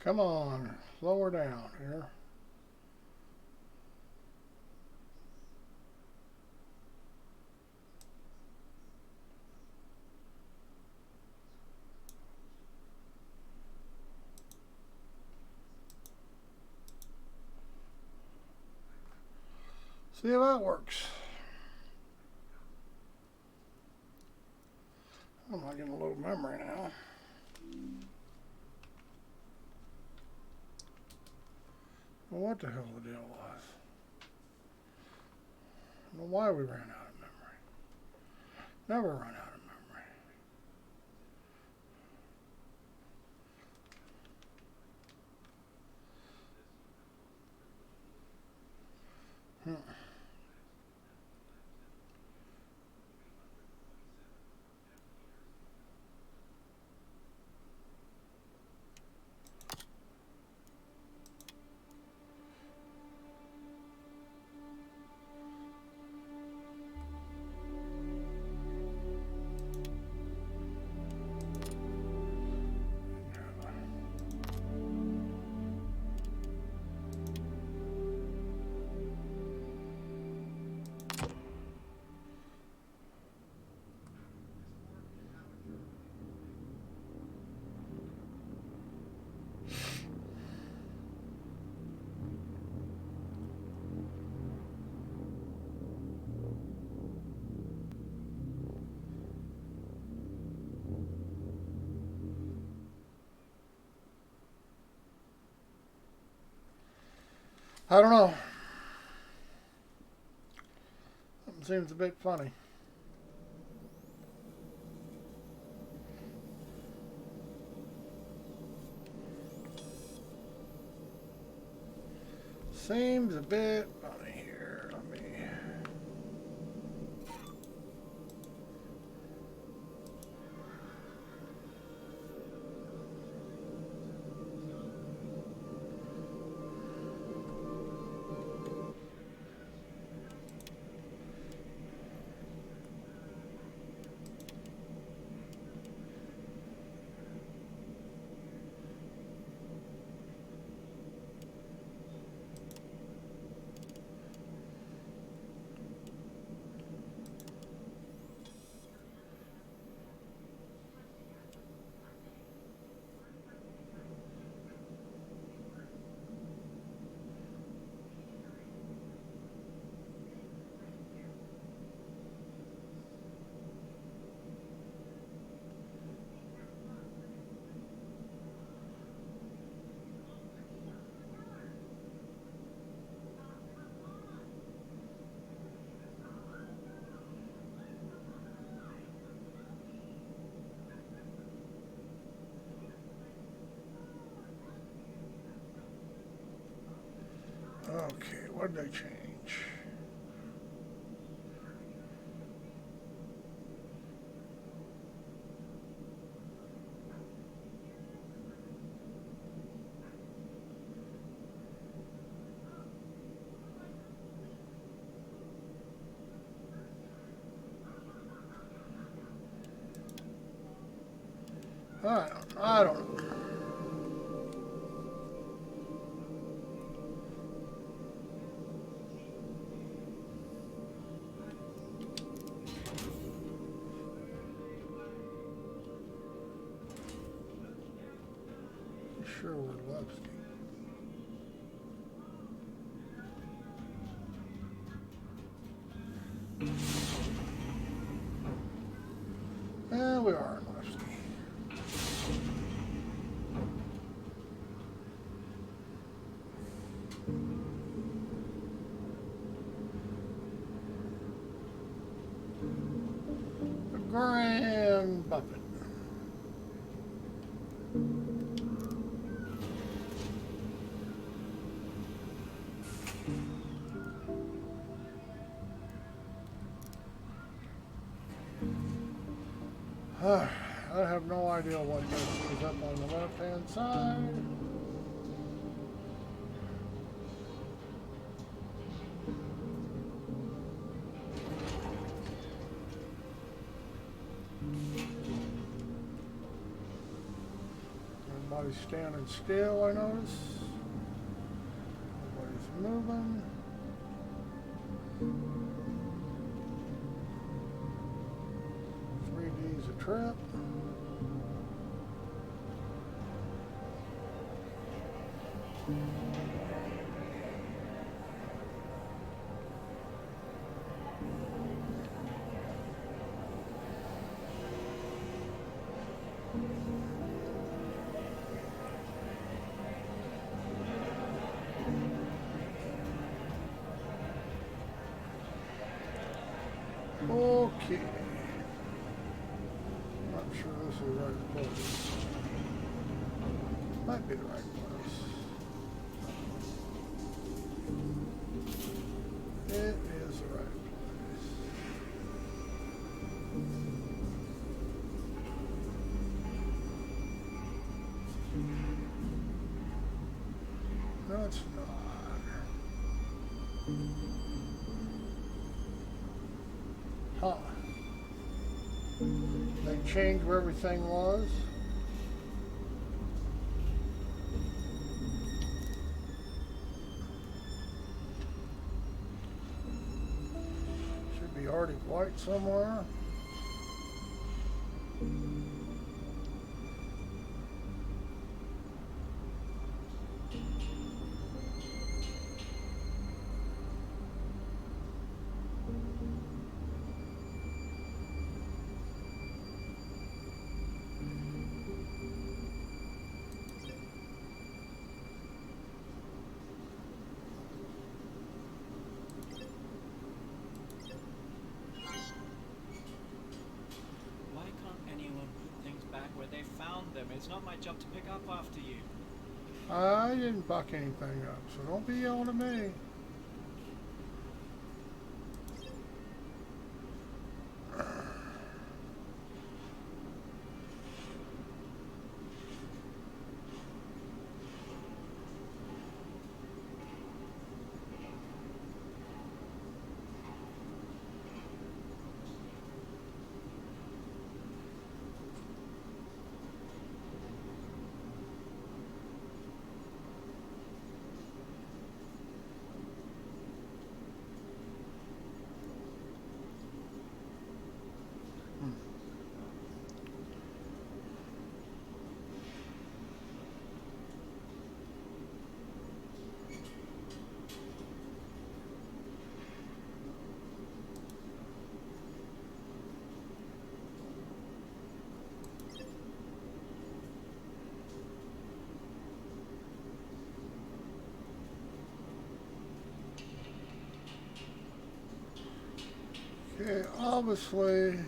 Come on, slow her down here. See how that works. I'm not getting a little memory now. Well, what the hell the deal was? I don't know why we ran out of memory. Never run out of memory. I don't know. Something seems a bit funny. Seems a bit funny here. Let me. Okay, what did I change? I don't know. Sure, we're Levski. Yeah, we are Levski. The Grand Buffet. I have no idea what this is up on the left-hand side. Everybody's standing still, I notice. Nobody's moving. 3D's a trip. Okay. Not sure this is the right place. Might be the right place. It is the right place. No, it's not. Huh. They changed where everything was. Should be Arctic White somewhere. It's not my job to pick up after you. I didn't buck anything up, so don't be yelling at me. Okay, obviously.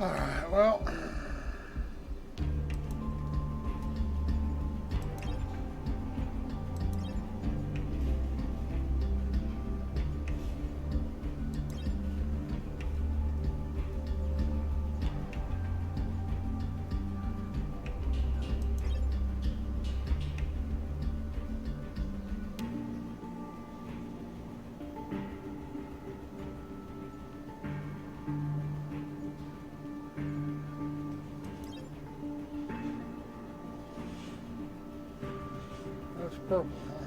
All right, well. That's purple, huh?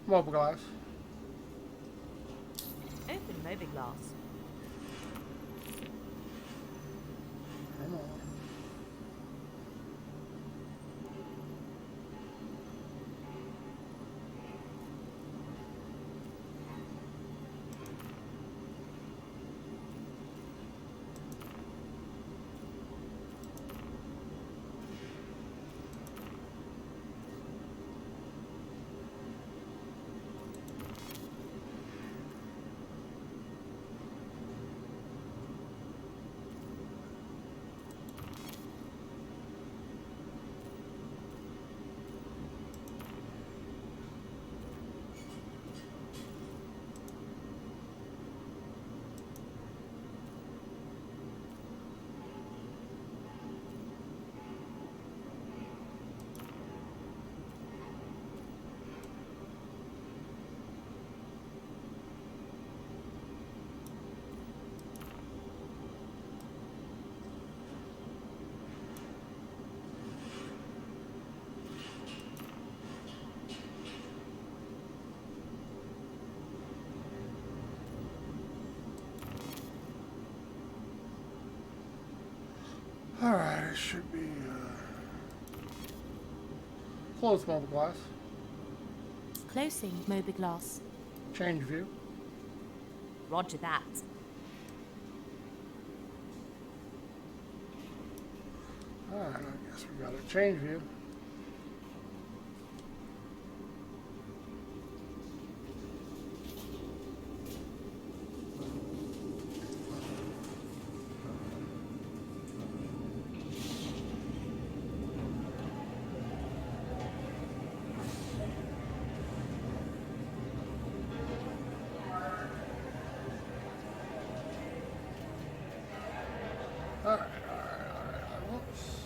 Mobiglass. Open Mobiglass. Come on. Alright, it should be close Mobiglass. Closing Mobiglass. Change view. Roger that. Alright, I guess we got a change view. Alright. Whoops.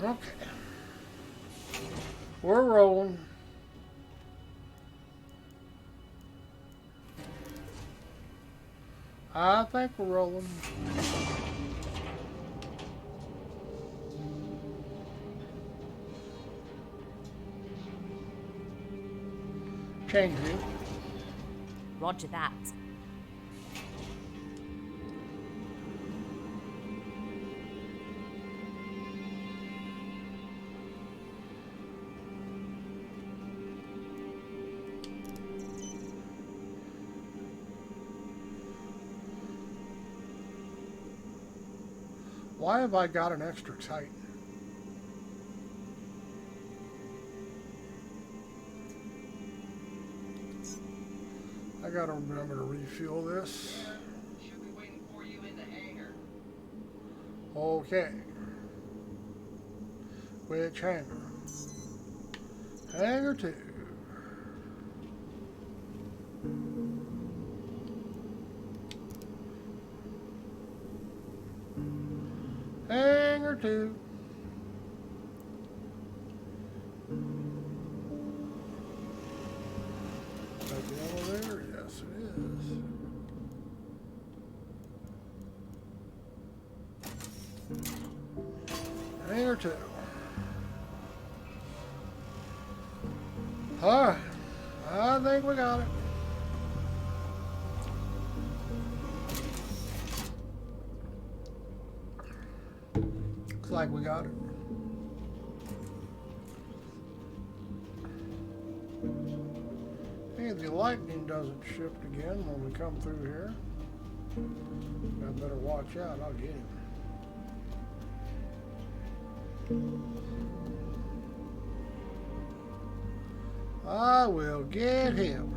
Okay. We're rolling. I think we're rolling. Change view. Roger that. Why have I got an extra tight? I gotta remember to refuel this. Should be waiting for you in the hangar. Okay. Which hangar? Hangar 2. Hangar 2. Is that the elevator? Yes, it is. Hangar 2. Alright. I think we got it. Looks like we got it. Hey, the lightning doesn't shift again when we come through here. I better watch out. I'll get him. I will get him.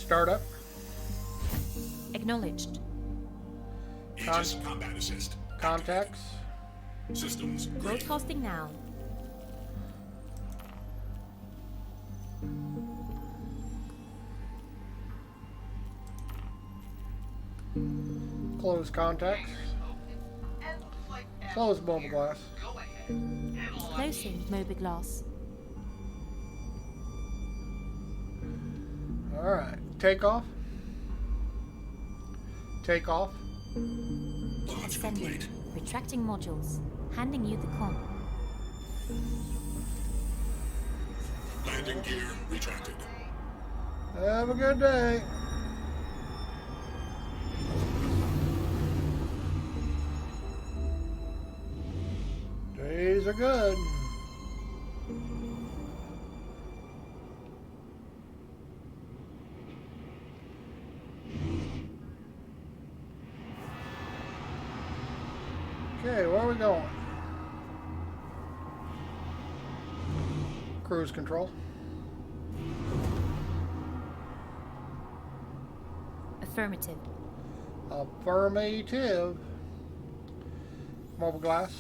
Startup. Acknowledged. Aegis combat assist. Contacts. Systems green. Broadcasting now. Close contacts. Hangars open. And flight Close atmosphere. mobile glass. Go ahead. It'll Closing Mobiglass. Alright. Takeoff. Takeoff. Launch Extending. complete. Retracting modules. Handing you the con. Landing gear retracted. Have a good day. Days are good. Okay, where are we going? Cruise control. Affirmative. Affirmative. Mobile glass.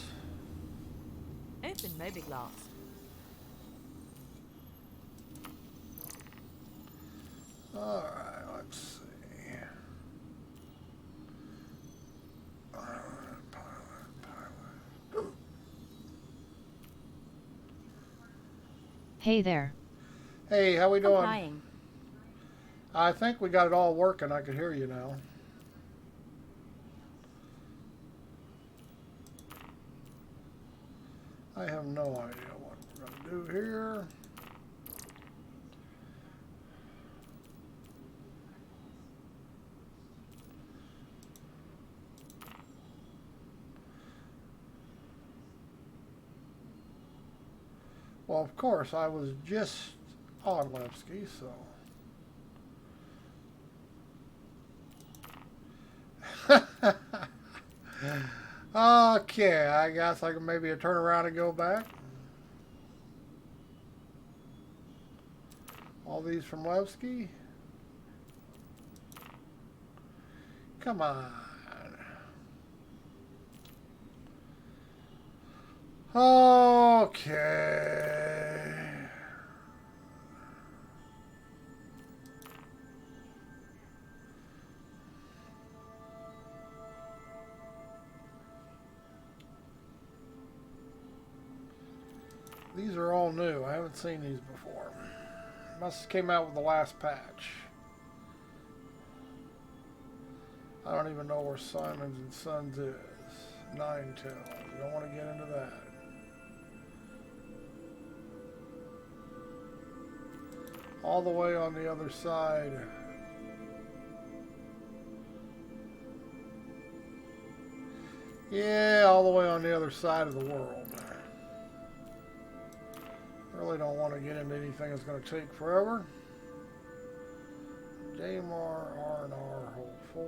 Open Mobiglass. Alright, let's see. Pilot. Hey there. Hey, how we doing? Complying. I think we got it all working. I can hear you now. I have no idea what we're going to do here. Well, of course, I was just on Levski, so... Okay, I guess I can maybe turn around and go back. All these from Levski. Come on. Okay. These are all new. I haven't seen these before. Must have came out with the last patch. I don't even know where Simons and Sons is. Nine Tails. You don't want to get into that. All the way on the other side. Yeah, all the way on the other side of the world. Really don't want to get into anything that's going to take forever. Daymar, R&R, hold 4.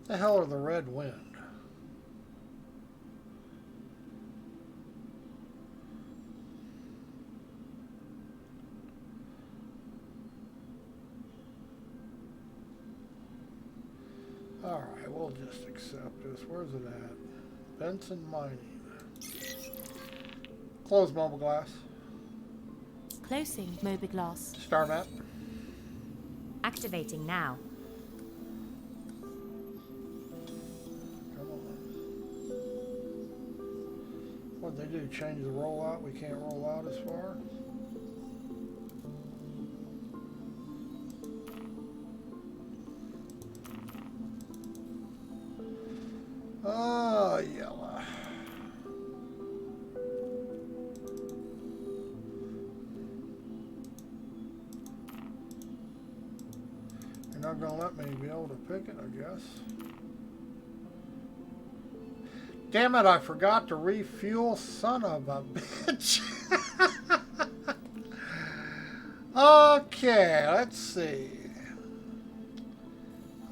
The hell are the Red Wind? Alright, we'll just accept this. Where's it at? Benson Mining. Close mobile glass. Closing Mobiglass. Star map. Activating now. Come on. What'd they do? Change the rollout? We can't roll out as far? Oh, yellow. You're not going to let me be able to pick it, I guess. Damn it, I forgot to refuel, son of a bitch. Okay, let's see.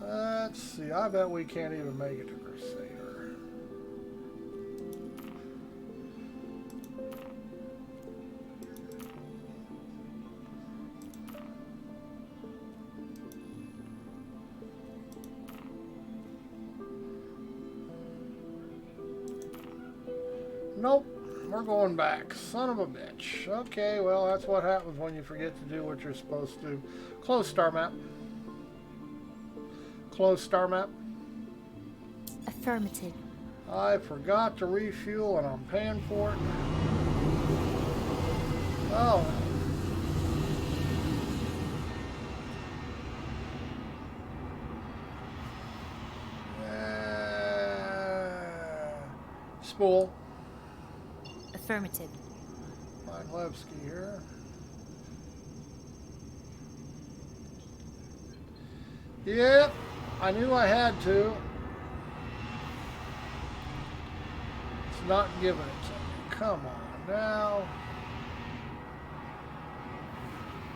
Let's see. I bet we can't even make it to Crusader. Nope. We're going back. Son of a bitch. Okay, well, that's what happens when you forget to do what you're supposed to do. Close star map. Close star map. Affirmative. I forgot to refuel and I'm paying for it. Oh. Spool. Affirmative. Levski here. Yep, I knew I had to. It's not giving it to me. Come on now.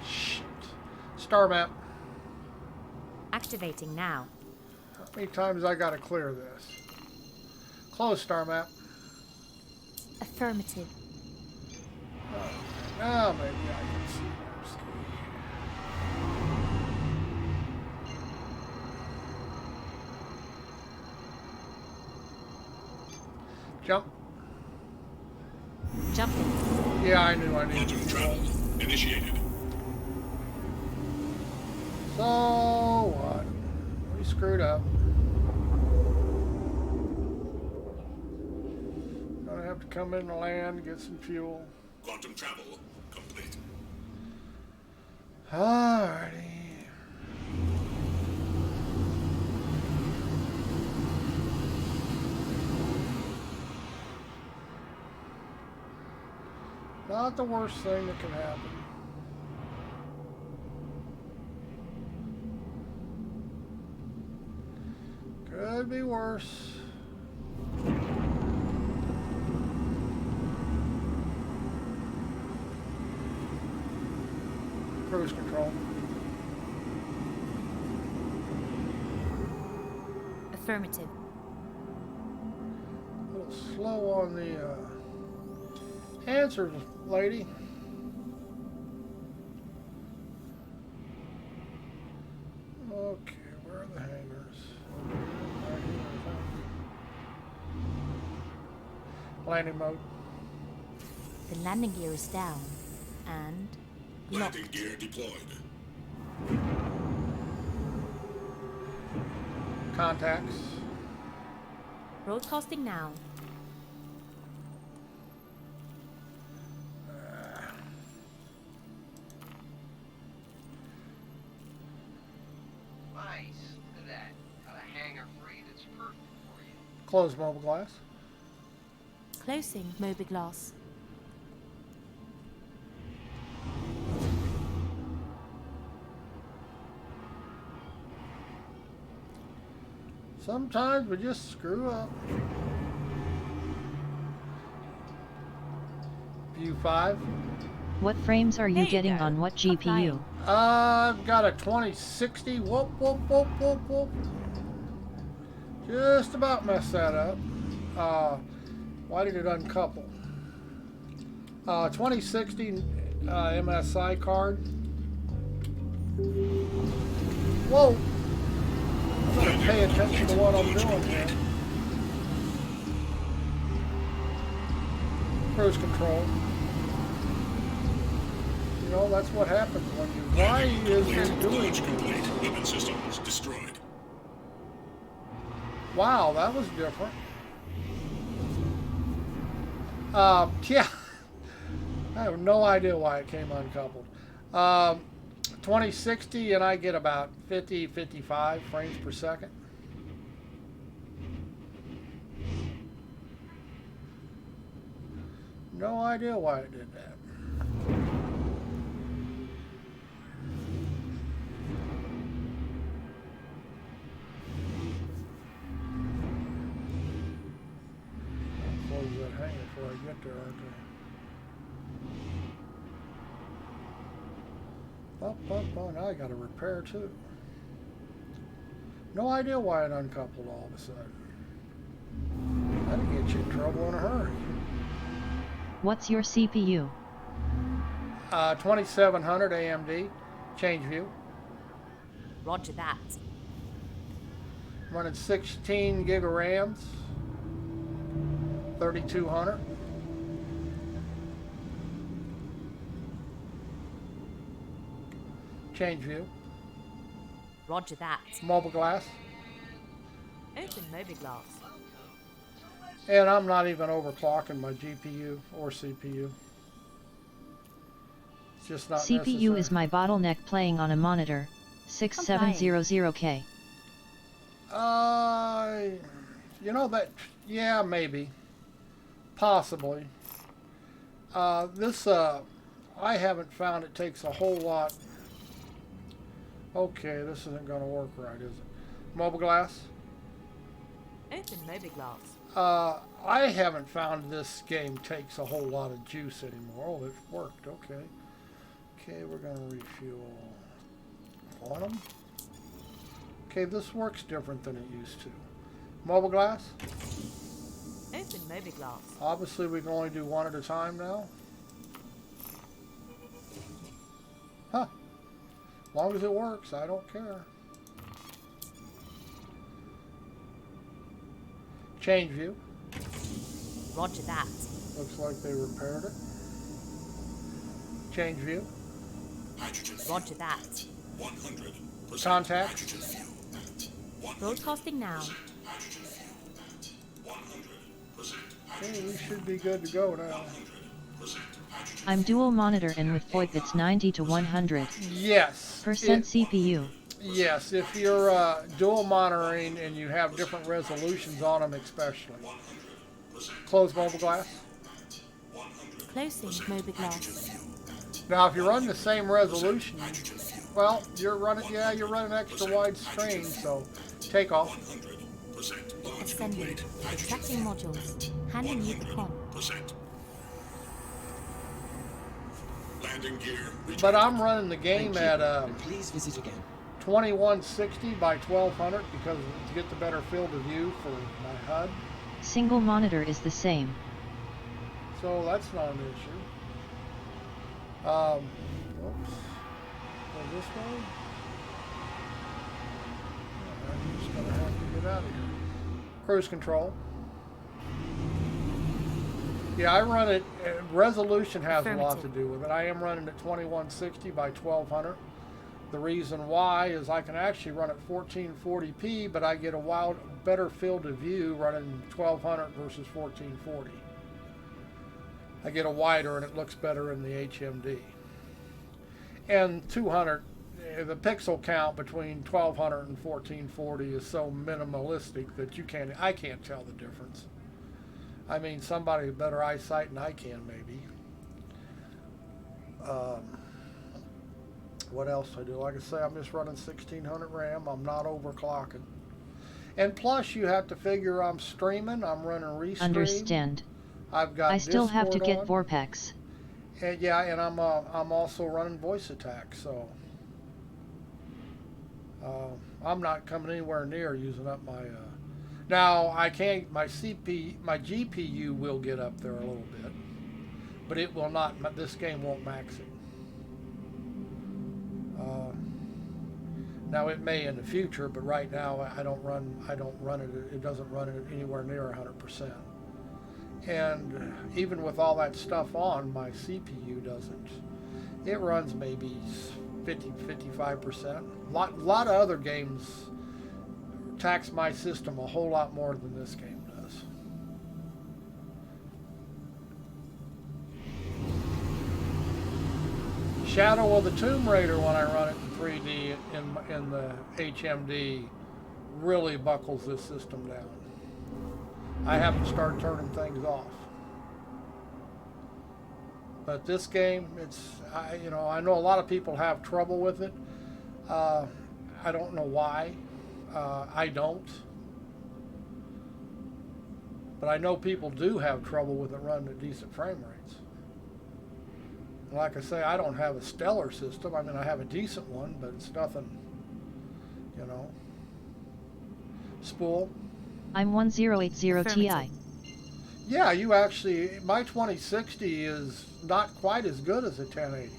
Shit. Star map. Activating now. How many times I gotta clear this? Close star map. Affirmative. Oh, now maybe I can see Levski. Jump. Jumping. Yeah, I knew I needed Quantum to. travel initiated. So what? We screwed up. Gonna have to come in the land, get some fuel. Quantum travel complete. Alrighty. Not the worst thing that can happen. Could be worse. Cruise control. Affirmative. A little slow on the answers, lady. Okay, where are the hangars? Right here, I think. Landing mode. The landing gear is down. And locked. Landing gear deployed. Contacts. Broadcasting now. Nice. Look at that. Got a hangar free that's perfect for you. Close mobile glass. Closing Mobiglass. Sometimes we just screw up. View 5. What frames are There you you getting go. on what GPU? Applying. I've got a 2060. Whoop, whoop, whoop, whoop, whoop. Just about messed that up. Why did it uncouple? 2060 MSI card. Whoa! I'm gonna pay attention to what I'm doing here. Cruise control. You know, that's what happens when you. Why is it doing Launch this? complete. Weapon systems destroyed. Wow, that was different. Yeah. I have no idea why it came uncoupled. 2060 and I get about 50, 55 frames per second. No idea why it did that. I'll close that hangar before I get there, aren't I? Oh, now I got to repair too. No idea why it uncoupled all of a sudden. That'll get you in trouble in a hurry. What's your CPU? 2700 AMD, change view. Roger that. Running 16 gig of RAMs, 3200. Change view. Roger that. Mobile glass. Open Mobiglass. And I'm not even overclocking my GPU or CPU. It's just not CPU necessary. is my bottleneck playing on a monitor, 6700K. You know that, yeah, maybe. Possibly. I haven't found it takes a whole lot. Okay, this isn't going to work right, is it? Mobile glass? Open Mobiglass. I haven't found this game takes a whole lot of juice anymore. Oh, it worked, okay. Okay, we're going to refuel. Quantum? Okay, this works different than it used to. Mobile glass? Open Mobiglass. Obviously, we can only do one at a time now. Huh. As long as it works, I don't care. Change view. Roger that. Looks like they repaired it. Change view. Hydrogen Roger that. 100%. Contact. Hydrogen fuel at Broadcasting now. 100% fuel at 100%. Okay, we should be good to go now. 100% hydrogen. I'm dual monitor and with VoIP it's 90 to 100% Yes. CPU. Yes, if you're dual monitoring and you have different resolutions on them especially. Close mobile glass. Closing Mobiglass. Now if you run the same resolution, well, you're running extra wide screen, so take off. 100% logical Ascending. plate. Extracting modules. Handing you the con. 100%. Landing gear. But I'm running the game at Please visit again. 2160 by 1200 because to get the better field of view for my HUD. Single monitor is the same. So that's not an issue. Whoops. Go this way. I'm just gonna have to get out of here. Cruise control. Yeah, I run it. Resolution has a lot to do with it. I am running at 2160 by 1200. The reason why is I can actually run at 1440p, but I get a better field of view running 1200 versus 1440. I get a wider and it looks better in the HMD. And 200, the pixel count between 1200 and 1440 is so minimalistic that I can't tell the difference. I mean, somebody with better eyesight than I can, maybe. What else I do? Like I say, I'm just running 1600 RAM. I'm not overclocking. And plus, you have to figure I'm streaming. I'm running restream. Understand. I've got I still have to Discord get on. Vorpex. And yeah, and I'm also running voice attack, so I'm not coming anywhere near using up my. Now I can't. My GPU will get up there a little bit, but it will not. This game won't max it. Now it may in the future, but right now I don't run it. It doesn't run it anywhere near 100%. And even with all that stuff on, my CPU doesn't. It runs maybe 55%. A lot of other games tax my system a whole lot more than this game does. Shadow of the Tomb Raider, when I run it in 3D in the HMD, really buckles this system down. I have to start turning things off. But this game, I know a lot of people have trouble with it. I don't know why. I don't. But I know people do have trouble with it running at decent frame rates. Like I say, I don't have a stellar system. I mean, I have a decent one, but it's nothing, spool. I'm 1080 Ti. Affirmative. Yeah, you actually, my 2060 is not quite as good as a 1080,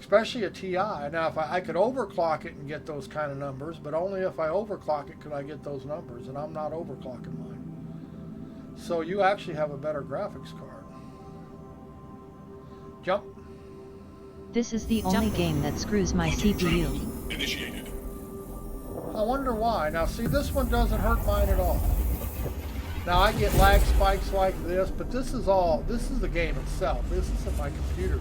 especially a Ti. Now, if I could overclock it and get those kind of numbers, but only if I overclock it could I get those numbers, and I'm not overclocking mine. So you actually have a better graphics card. Jump. This is the only game that screws my CPU. Initiated. I wonder why. Now, see, this one doesn't hurt mine at all. Now, I get lag spikes like this, but this is the game itself. This isn't my computer.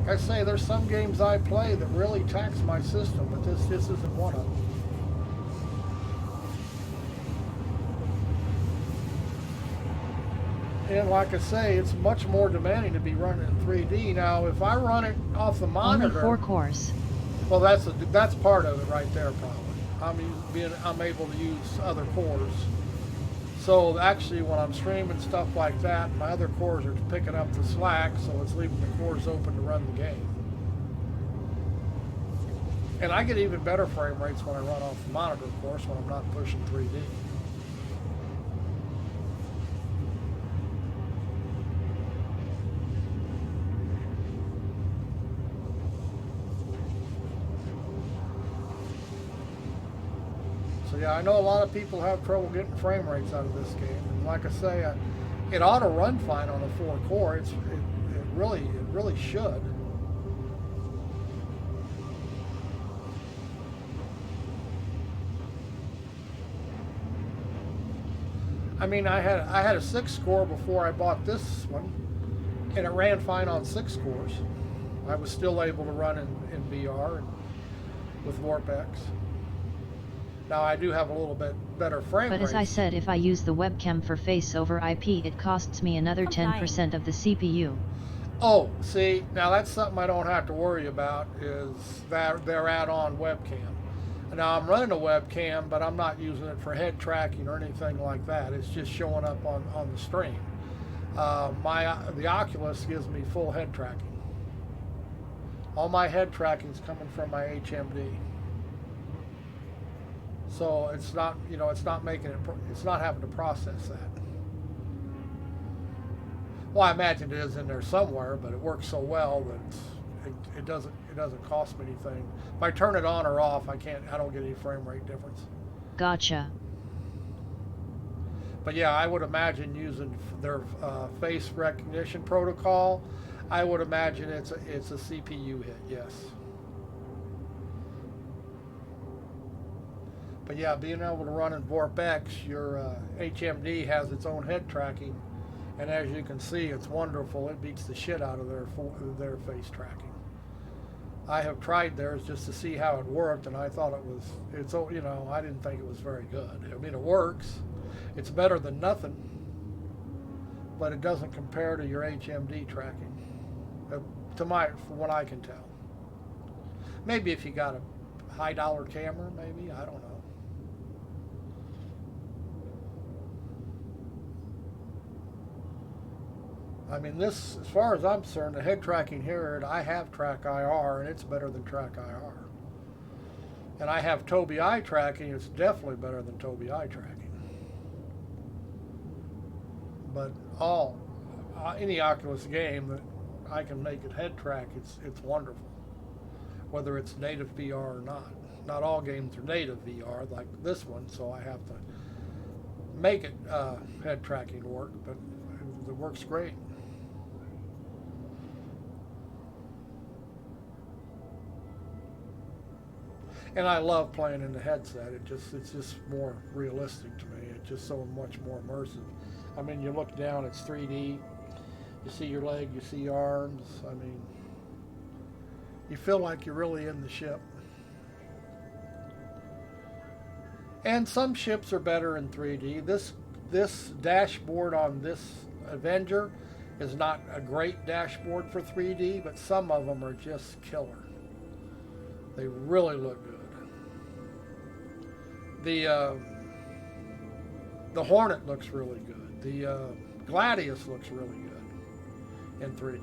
Like I say, there's some games I play that really tax my system, but this isn't one of them. And like I say, it's much more demanding to be running in 3D. Now, if I run it off the monitor, Only 4 cores. well, that's part of it right there, probably. I'm able to use other cores. So actually, when I'm streaming stuff like that, my other cores are picking up the slack, so it's leaving the cores open to run the game. And I get even better frame rates when I run off the monitor, of course, when I'm not pushing 3D. So yeah, I know a lot of people have trouble getting frame rates out of this game, and like I say, it ought to run fine on a 4-core. It really should. I mean, I had a 6-core before I bought this one, and it ran fine on 6 cores. I was still able to run in VR and with WarpX. Now I do have a little bit better frame rate. But as I said, if I use the webcam for face over IP, it costs me another 10% of the CPU. Oh, see, now that's something I don't have to worry about, is that their add-on webcam. Now I'm running a webcam, but I'm not using it for head tracking or anything like that. It's just showing up on the stream. The Oculus gives me full head tracking. All my head tracking is coming from my HMD. So it's not, it's not it's not having to process that. Well, I imagine it is in there somewhere, but it works so well that it doesn't cost me anything. If I turn it on or off, I don't get any frame rate difference. Gotcha. But yeah, I would imagine using their face recognition protocol, I would imagine it's a CPU hit, yes. But yeah, being able to run in VorpX, your HMD has its own head tracking, and as you can see, it's wonderful. It beats the shit out of their face tracking. I have tried theirs just to see how it worked, and I thought I didn't think it was very good. I mean, it works. It's better than nothing, but it doesn't compare to your HMD tracking, from what I can tell. Maybe if you got a high dollar camera, maybe, I don't know. I mean, this, as far as I'm concerned, the head tracking here, I have Track IR, and it's better than Track IR. And I have Tobii eye tracking, it's definitely better than Tobii eye tracking. But any Oculus game that I can make it head track, it's wonderful. Whether it's native VR or not. Not all games are native VR like this one, so I have to make it head tracking work, but it works great. And I love playing in the headset. It's just more realistic to me. It's just so much more immersive. I mean, you look down, it's 3D. You see your leg, you see your arms. I mean, you feel like you're really in the ship. And some ships are better in 3D. This dashboard on this Avenger is not a great dashboard for 3D, but some of them are just killer. They really look good. The Hornet looks really good. The Gladius looks really good in 3D.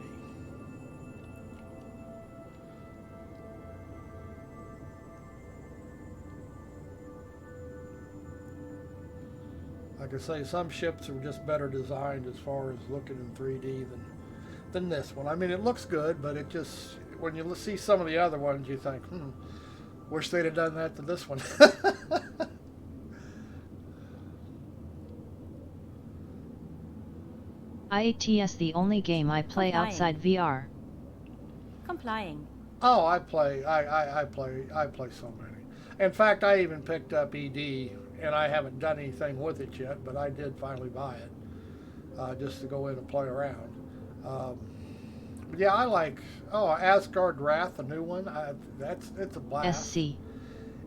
Like I say, some ships are just better designed as far as looking in 3D than this one. I mean, it looks good, but it just, when you see some of the other ones, you think, wish they'd have done that to this one. IATS the only game I play Complying. outside VR. Complying. Oh, I play so many. In fact, I even picked up ED, and I haven't done anything with it yet, but I did finally buy it, just to go in and play around. But yeah, I like, Asgard Wrath, the new one. It's a blast. SC.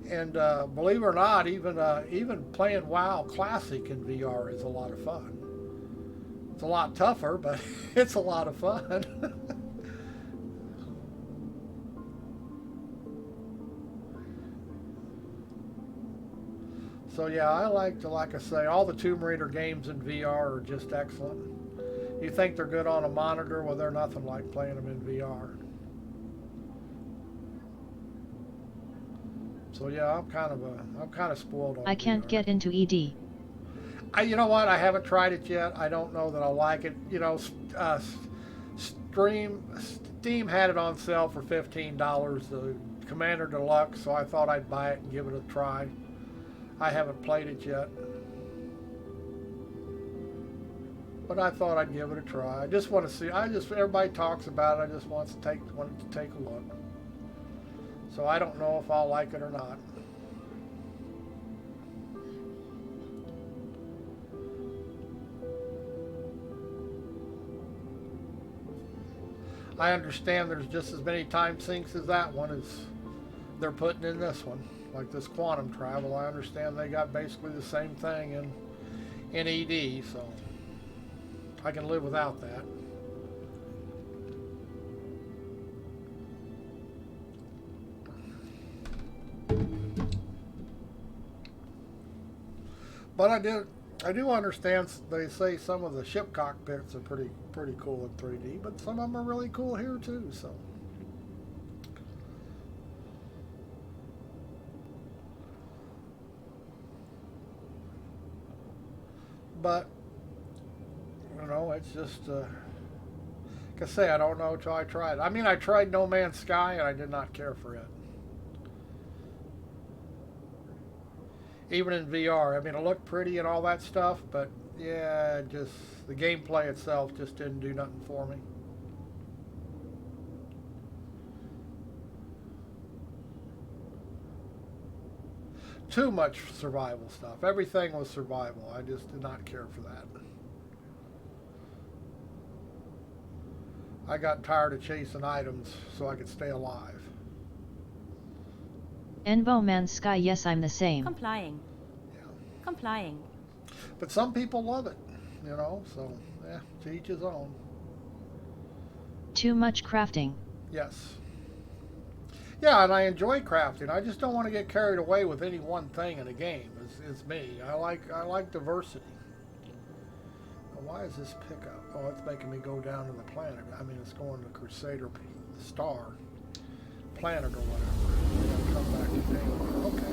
And believe it or not, even playing WoW Classic in VR is a lot of fun. It's a lot tougher, but it's a lot of fun. So yeah, like I say, all the Tomb Raider games in VR are just excellent. You think they're good on a monitor, well, they're nothing like playing them in VR. So yeah, I'm kind of spoiled on I can't VR. get into ED. You know what? I haven't tried it yet. I don't know that I like it. You know, Steam had it on sale for $15, the Commander Deluxe, so I thought I'd buy it and give it a try. I haven't played it yet, but I thought I'd give it a try. I just want to see. Everybody talks about it. I just want to take a look. So I don't know if I'll like it or not. I understand there's just as many time sinks as that one as they're putting in this one. Like this quantum travel, I understand they got basically the same thing in ED, so I can live without that. But I do understand they say some of the ship cockpits are pretty cool in 3D, but some of them are really cool here too, so. But, you know, it's just, like I say, I don't know until I try it. I mean, I tried No Man's Sky, and I did not care for it. Even in VR, I mean, it looked pretty and all that stuff, but, yeah, just, the gameplay itself just didn't do nothing for me. Too much survival stuff. Everything was survival. I just did not care for that. I got tired of chasing items so I could stay alive. Envo Man's Sky, yes, I'm the same. Complying. Yeah. Complying. But some people love it, you know, so, yeah, to each his own. Too much crafting. Yes. Yeah, and I enjoy crafting. I just don't want to get carried away with any one thing in a game. It's me. I like diversity. Now, why is this pickup? Oh, it's making me go down to the planet. I mean, it's going to Crusader Star planet or whatever. I gotta come back to Daylight. Okay.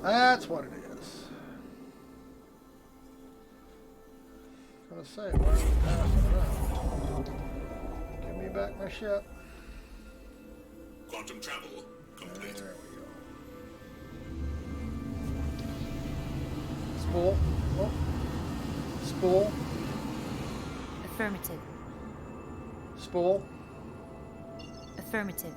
That's what it is. I was gonna say, why are we passing it up? Give me back my ship. Quantum travel complete. There we go. Spool. Oh. Spool. Affirmative. Spool. Affirmative.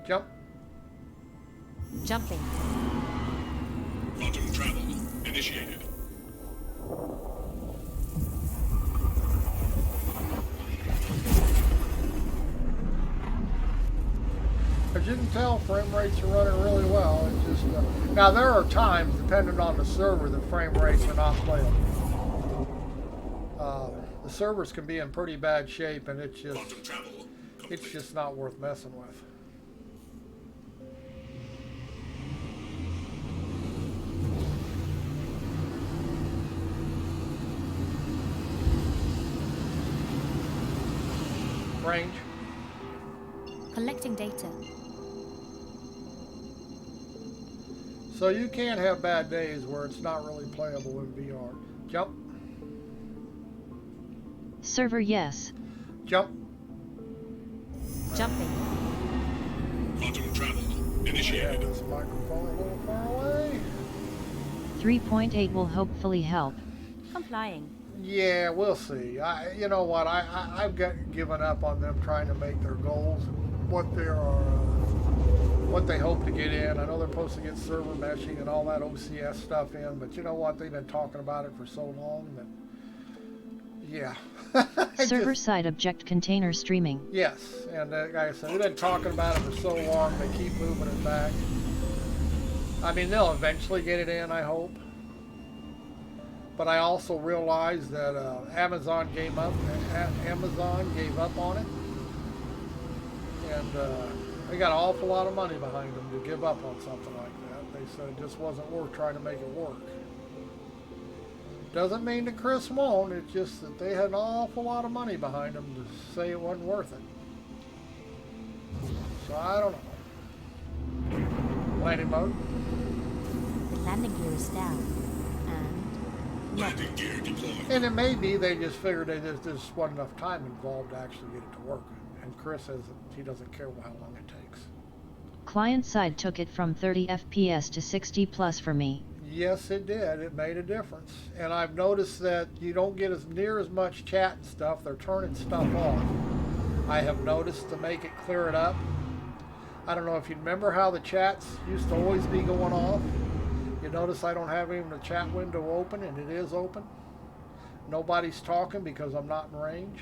Jump. Jumping. Quantum travel initiated. As you can tell, frame rates are running really well. It's just now there are times, depending on the server, the frame rates are not playable. The servers can be in pretty bad shape, and it's Quantum travel complete. just not worth messing with. Range. Collecting data. So you can have bad days where it's not really playable in VR. Jump. Server yes. Jump. Jumping. Quantum travel Yeah, initiated. this microphone a little far away. 3.8 will hopefully help. Complying. Yeah, we'll see. You know what? I've given up on them trying to make their goals, what they hope to get in. I know they're supposed to get server meshing and all that OCS stuff in, but you know what? They've been talking about it for so long that, yeah. Server side object container streaming. Yes, and like I said, they've been talking about it for so long. They keep moving it back. I mean, they'll eventually get it in, I hope. But I also realized that Amazon gave up on it, and they got an awful lot of money behind them to give up on something like that. They said it just wasn't worth trying to make it work. Doesn't mean that Chris won't. It's just that they had an awful lot of money behind them to say it wasn't worth it. So I don't know. Landing mode. The landing gear is down. And Landing gear deployed. And it may be they just figured there just wasn't enough time involved to actually get it to work. And Chris says that he doesn't care how long it takes. Client side took it from 30 FPS to 60 plus for me. Yes, it did. It made a difference. And I've noticed that you don't get as near as much chat and stuff. They're turning stuff off. I have noticed to make it clear it up. I don't know if you remember how the chats used to always be going off. You notice I don't have even the chat window open, and it is open. Nobody's talking because I'm not in range.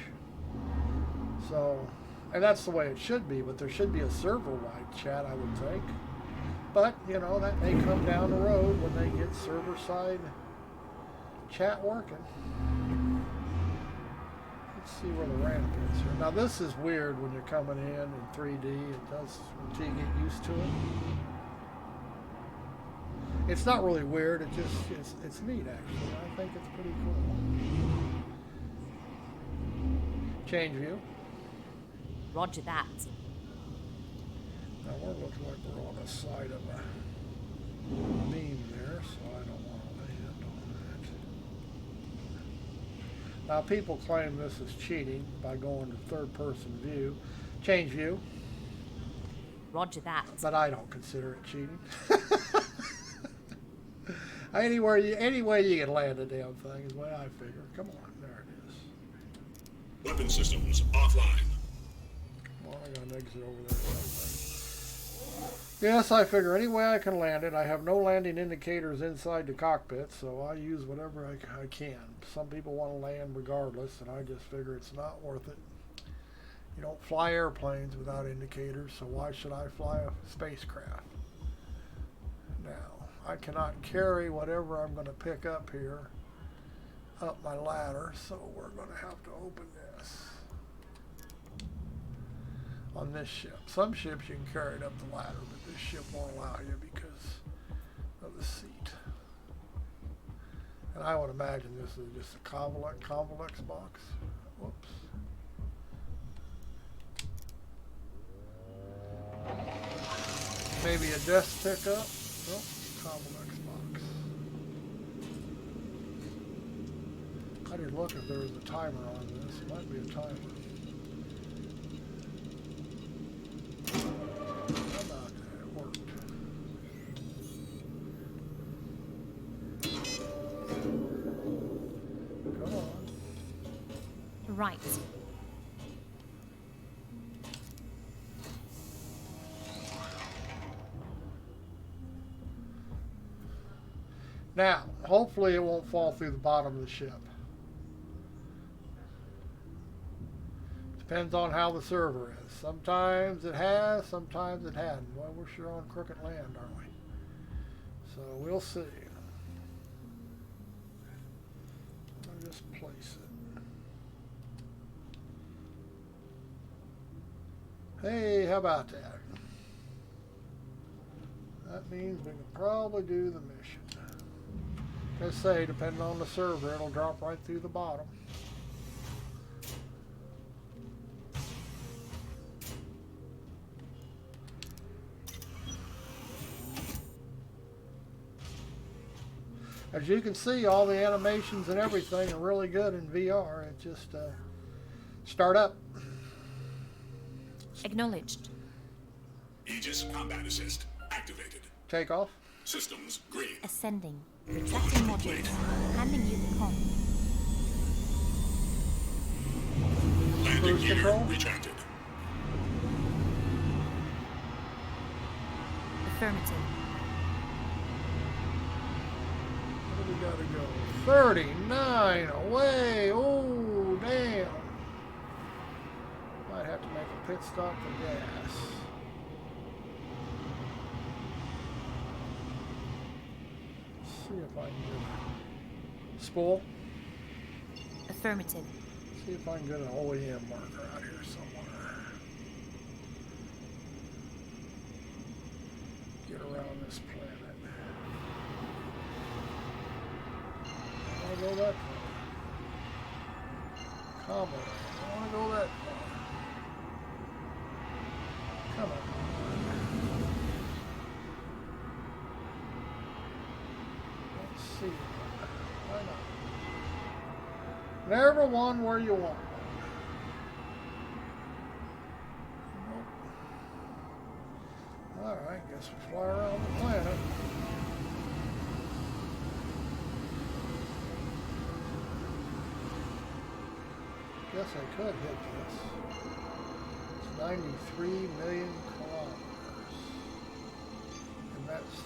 So, and that's the way it should be, but there should be a server-wide chat, I would think. But, you know, that may come down the road when they get server-side chat working. Let's see where the ramp is here. Now, this is weird when you're coming in 3D. It does until you get used to it. It's not really weird. It just, it's neat, actually. I think it's pretty cool. Change view. Roger that. Now we're looking like we're on the side of a beam there, so I don't want to land on that. Now people claim this is cheating by going to third person view. Change view. Roger that. But I don't consider it cheating. Any way you can land a damn thing is the way I figure. Come on, there it is. Weapon systems offline. Well, I got an exit over there somewhere. Yes, I figure any way I can land it. I have no landing indicators inside the cockpit, so I use whatever I can. Some people want to land regardless, and I just figure it's not worth it. You don't fly airplanes without indicators, so why should I fly a spacecraft? Now, I cannot carry whatever I'm going to pick up here up my ladder, so we're going to have to open this. On this ship. Some ships you can carry it up the ladder, but this ship won't allow you because of the seat. And I would imagine this is just a convex box. Whoops. Maybe a desk pickup. Nope, convex box. I didn't look if there was a timer on this. Might be a timer. It worked. Come on. Right. Now, hopefully it won't fall through the bottom of the ship. Depends on how the server is. Sometimes it has, sometimes it hadn't. Well, we're sure on crooked land, aren't we? So we'll see. I'll just place it. Hey, how about that? That means we can probably do the mission. As I say, depending on the server, it'll drop right through the bottom. As you can see, all the animations and everything are really good in VR. It just start up. Acknowledged. Aegis combat assist activated. Take off. Systems green. Ascending. Retracting modules. Handing you the con. Landing Cruise gear control. retracted. Affirmative. Where do we gotta go? 39 away. Oh, damn. Might have to make a pit stop for gas. See if I can get a spool. Affirmative. See if I can get an OEM marker out here somewhere. Get around this planet. I want to go that far. Come on. I want to go that far. Come on. Let's see. Why not? Never one where you want. Nope. Alright, guess we fly around the planet. Guess I could hit this. It's 93 million kilometers. And that's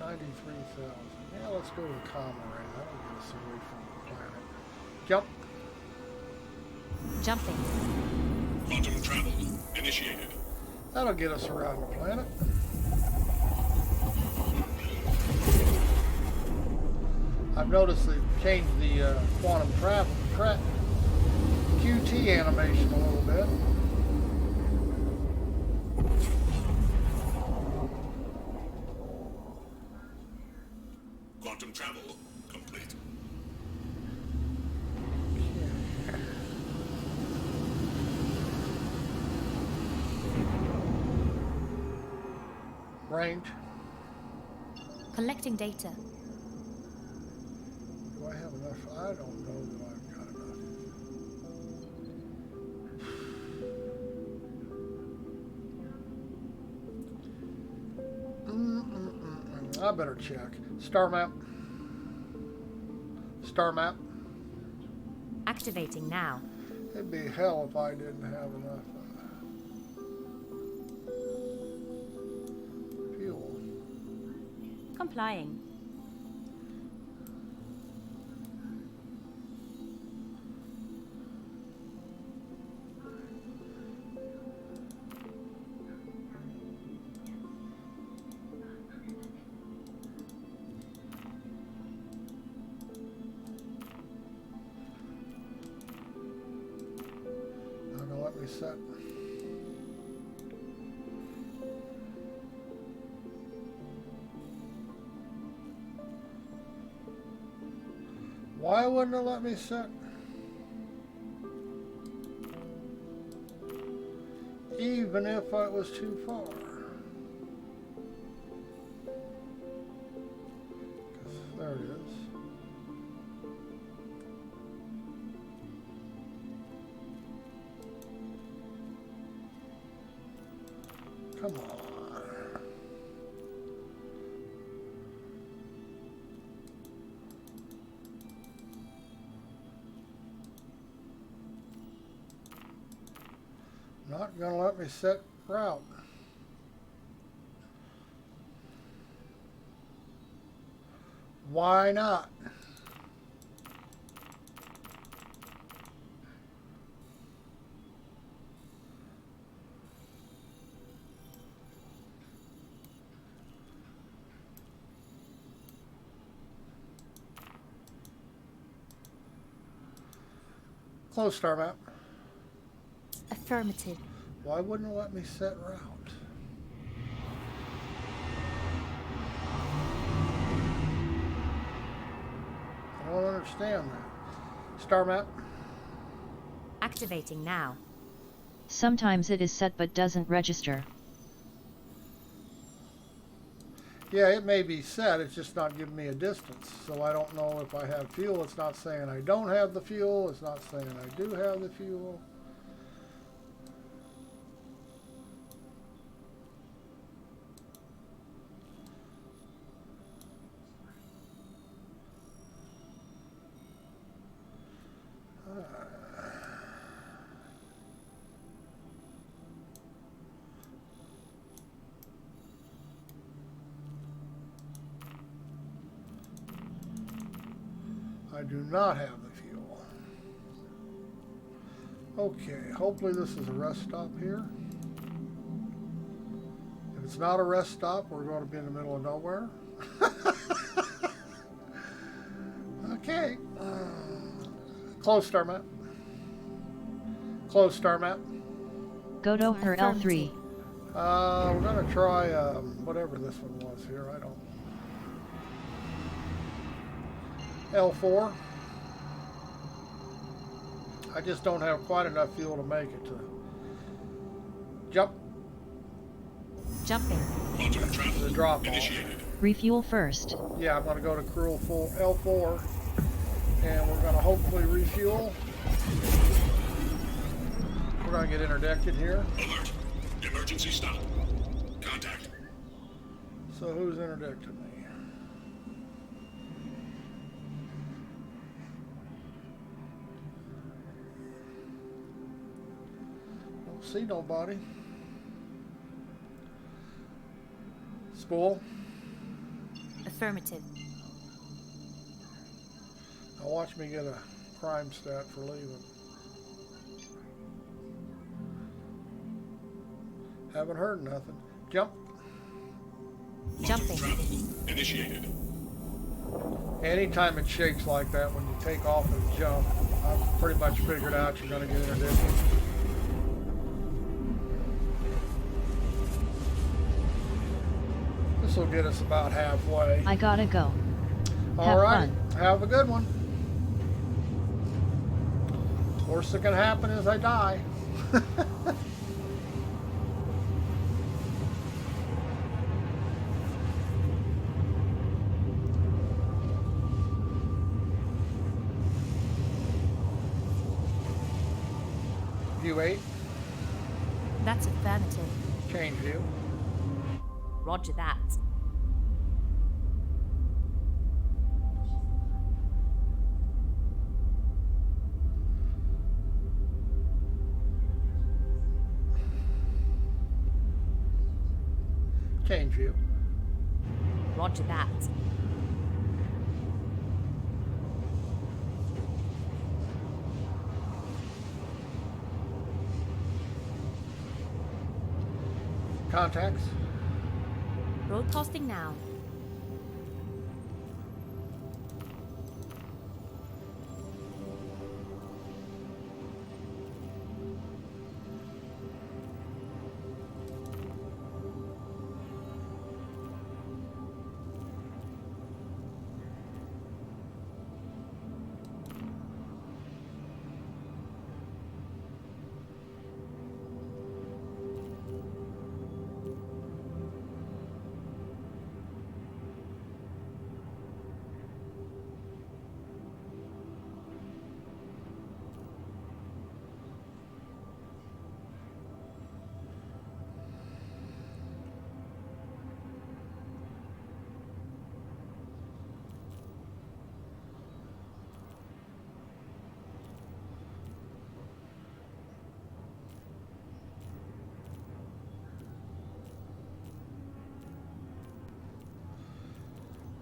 93,000. Yeah, let's go to the common ray. That'll get us away from the planet. Jump. Jumping. Quantum travel initiated. That'll get us around the planet. I've noticed they've changed the quantum travel QT animation a little bit. Quantum travel complete. Range. Collecting data. Do I have enough? I don't know that I've got enough. I better check. Star map. Star map. Activating now. It'd be hell if I didn't have enough fuel. Complying. Not gonna let me set. Why wouldn't it let me set? Even if I was too far. 'Cause there it is. Come on. Not gonna let me set route. Why not? Close star map. Affirmative. Why wouldn't it let me set route? I don't understand that. Star map. Activating now. Sometimes it is set but doesn't register. Yeah, it may be set, it's just not giving me a distance. So I don't know if I have fuel. It's not saying I don't have the fuel. It's not saying I do have the fuel. I do not have the fuel. Okay, hopefully this is a rest stop here. If it's not a rest stop, we're going to be in the middle of nowhere. Okay. Close star map. Close star map. Go to her L3. We're going to try whatever this one was here. I don't. L4. I just don't have quite enough fuel to make it to jump. Jumping. Quantum travel The drop off. initiated. Refuel first. Yeah, I'm going to go to Cruel L4, and we're going to hopefully refuel. We're going to get interdicted here. Alert. Emergency stop. Contact. So who's interdicted me? Don't see nobody. Spool. Affirmative. Now watch me get a crime stat for leaving. Haven't heard nothing. Jump. Jumping. Travel initiated. Anytime it shakes like that when you take off and jump, I've pretty much figured out you're going to get interdicted. This will get us about halfway. I gotta go. All right. fun. Have a good one. Worst that can happen is I die. View 8. That's affirmative. Change view. Roger that. Change view. Roger that. Contacts. Broadcasting now.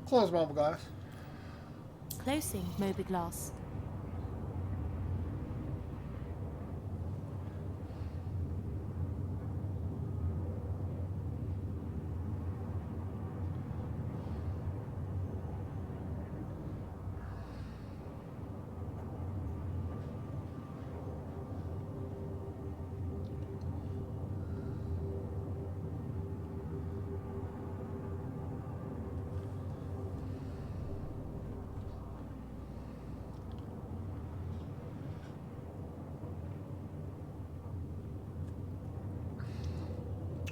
Close mobile glass. Closing mobiGlass.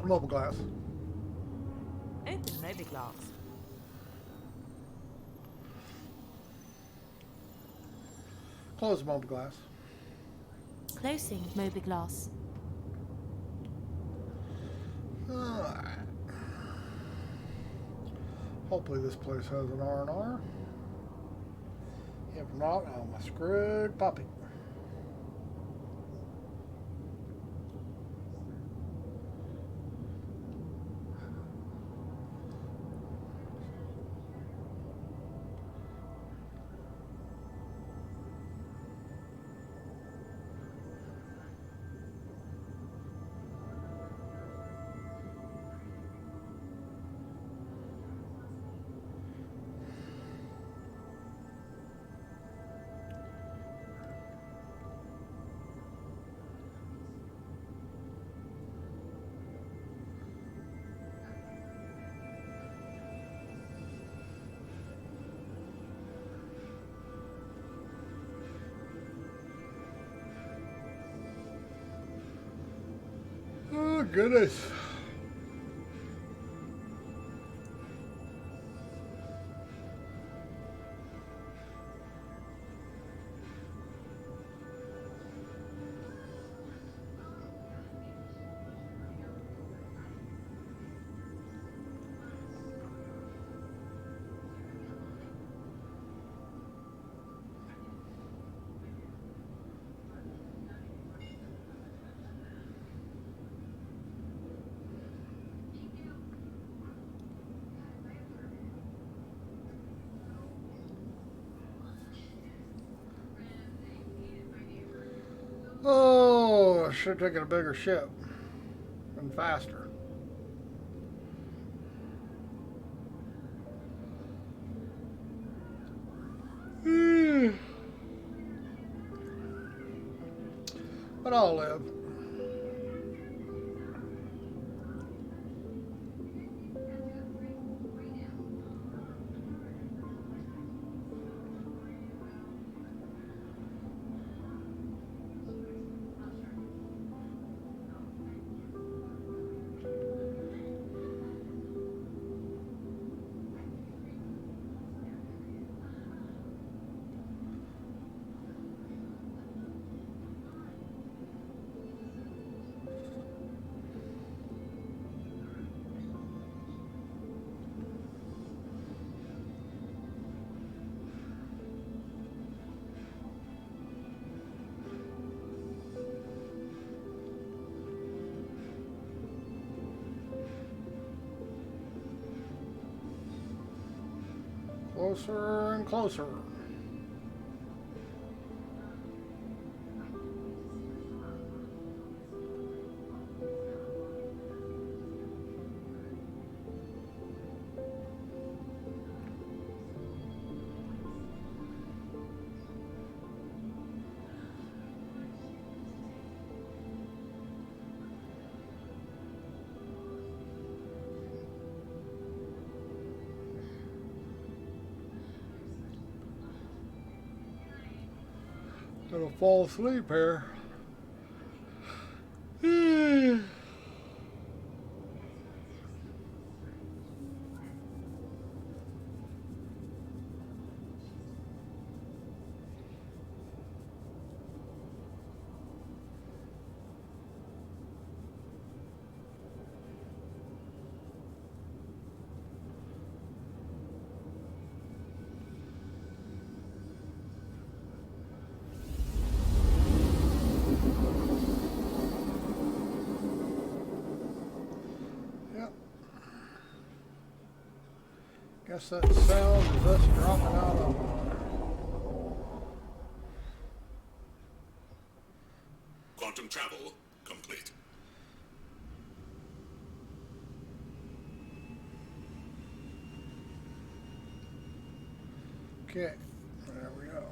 Mobile glass. Open Mobiglass. Close the mobilglass. Closing Mobiglass. Alright. Hopefully this place has an R&R. If not, I'm a screwed puppy. Oh, goodness. Oh, I should have taken a bigger ship and faster. But I'll live. Closer and closer. Gonna fall asleep here. Guess that sound is us dropping out of Quantum travel complete. Okay, there we go.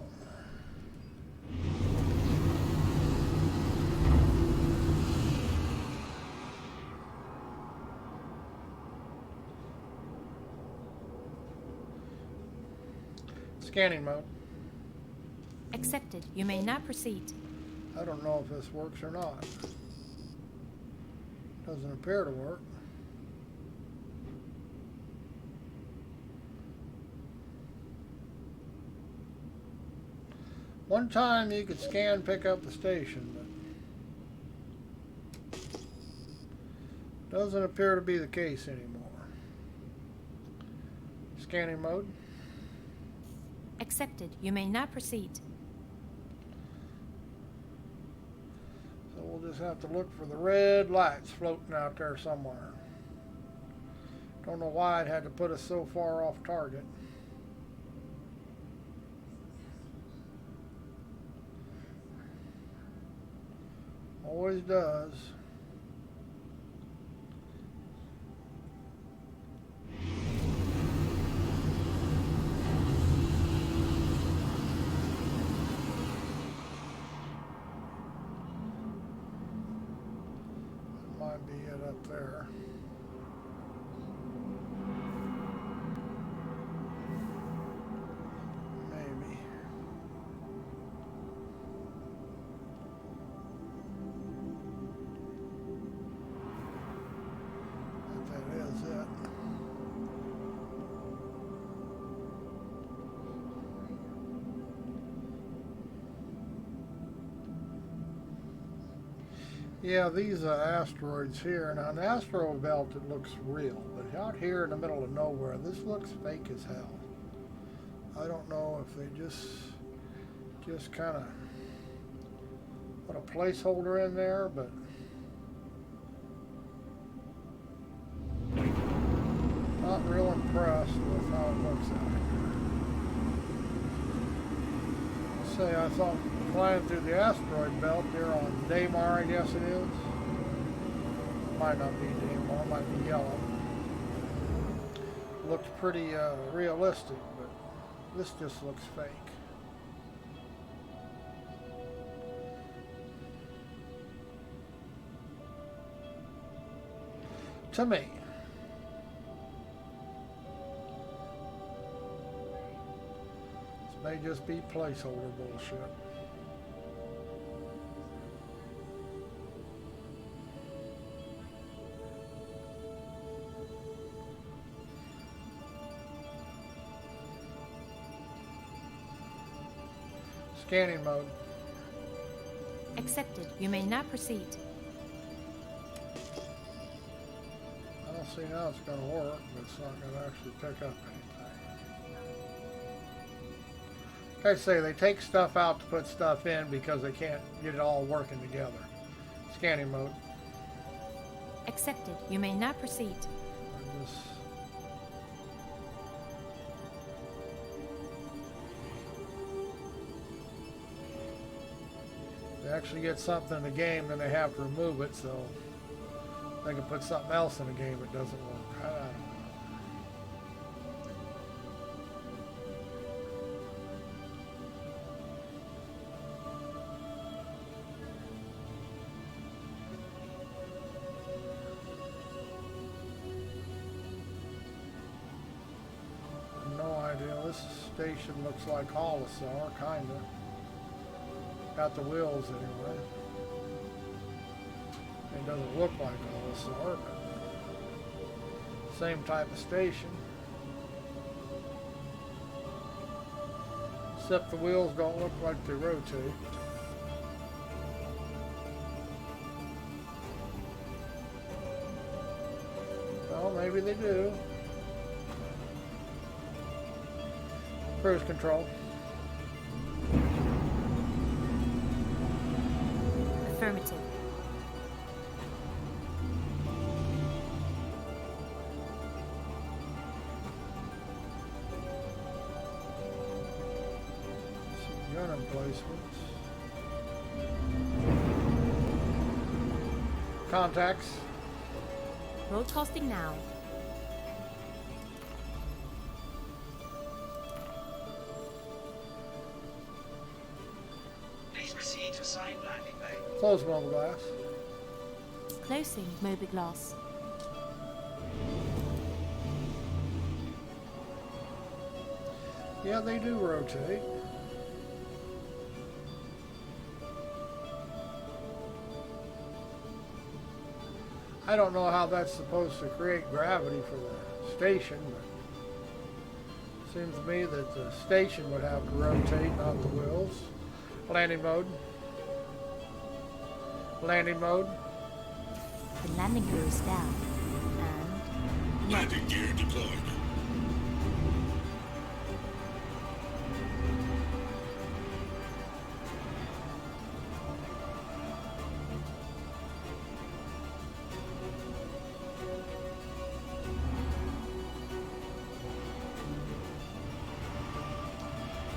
Scanning mode. Accepted. You may now proceed. I don't know if this works or not. Doesn't appear to work. One time you could scan pick up the station, but doesn't appear to be the case anymore. Scanning mode. Accepted. You may now proceed. So we'll just have to look for the red lights floating out there somewhere. Don't know why it had to put us so far off target. Always does. That might be it up there. Maybe. That is it. Yeah, these asteroids here. Now, an asteroid belt, it looks real, but out here in the middle of nowhere, this looks fake as hell. I don't know if they just kind of put a placeholder in there, but not real impressed with how it looks out here. Say, I thought flying through the asteroid belt there on Daymar, I guess it is. Might not be Daymar, might be yellow. Looked pretty realistic, but this just looks fake. To me. This may just be placeholder bullshit. Scanning mode. Accepted. You may now proceed. I don't see how it's going to work, but it's not going to actually pick up anything. Like I say, they take stuff out to put stuff in because they can't get it all working together. Scanning mode. Accepted. You may now proceed. They actually get something in the game, then they have to remove it, so they can put something else in the game that doesn't work. I don't know. No idea. This station looks like Holosaur, kinda. Got the wheels anyway. It doesn't look like Holosaur, but same type of station. Except the wheels don't look like they rotate. Well, maybe they do. Cruise control. Affirmative. Some gun emplacements. Contacts. Broadcasting now. Please proceed to assigned landing bay. Close mobile glass. Closing mobile glass. Yeah, they do rotate. I don't know how that's supposed to create gravity for the station, but it seems to me that the station would have to rotate, not the wheels. Landing mode. Landing mode. The landing gear is down. And Landing gear deployed.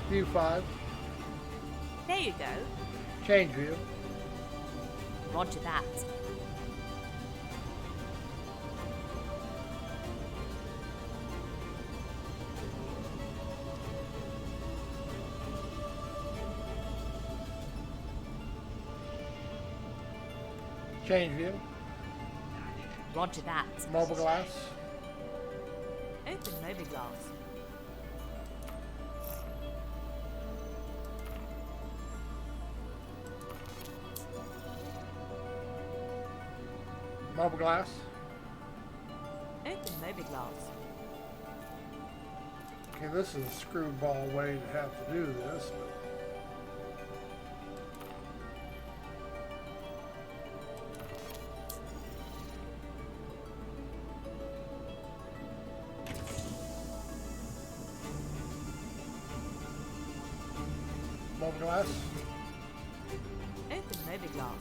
View 5. There you go. Change view. Roger that. Change view. Roger that. Mobile glass. Open mobile glass. Mobile glass. Open mobile glass. Okay, this is a screwball way to have to do this. Mobile glass. Open mobile glass.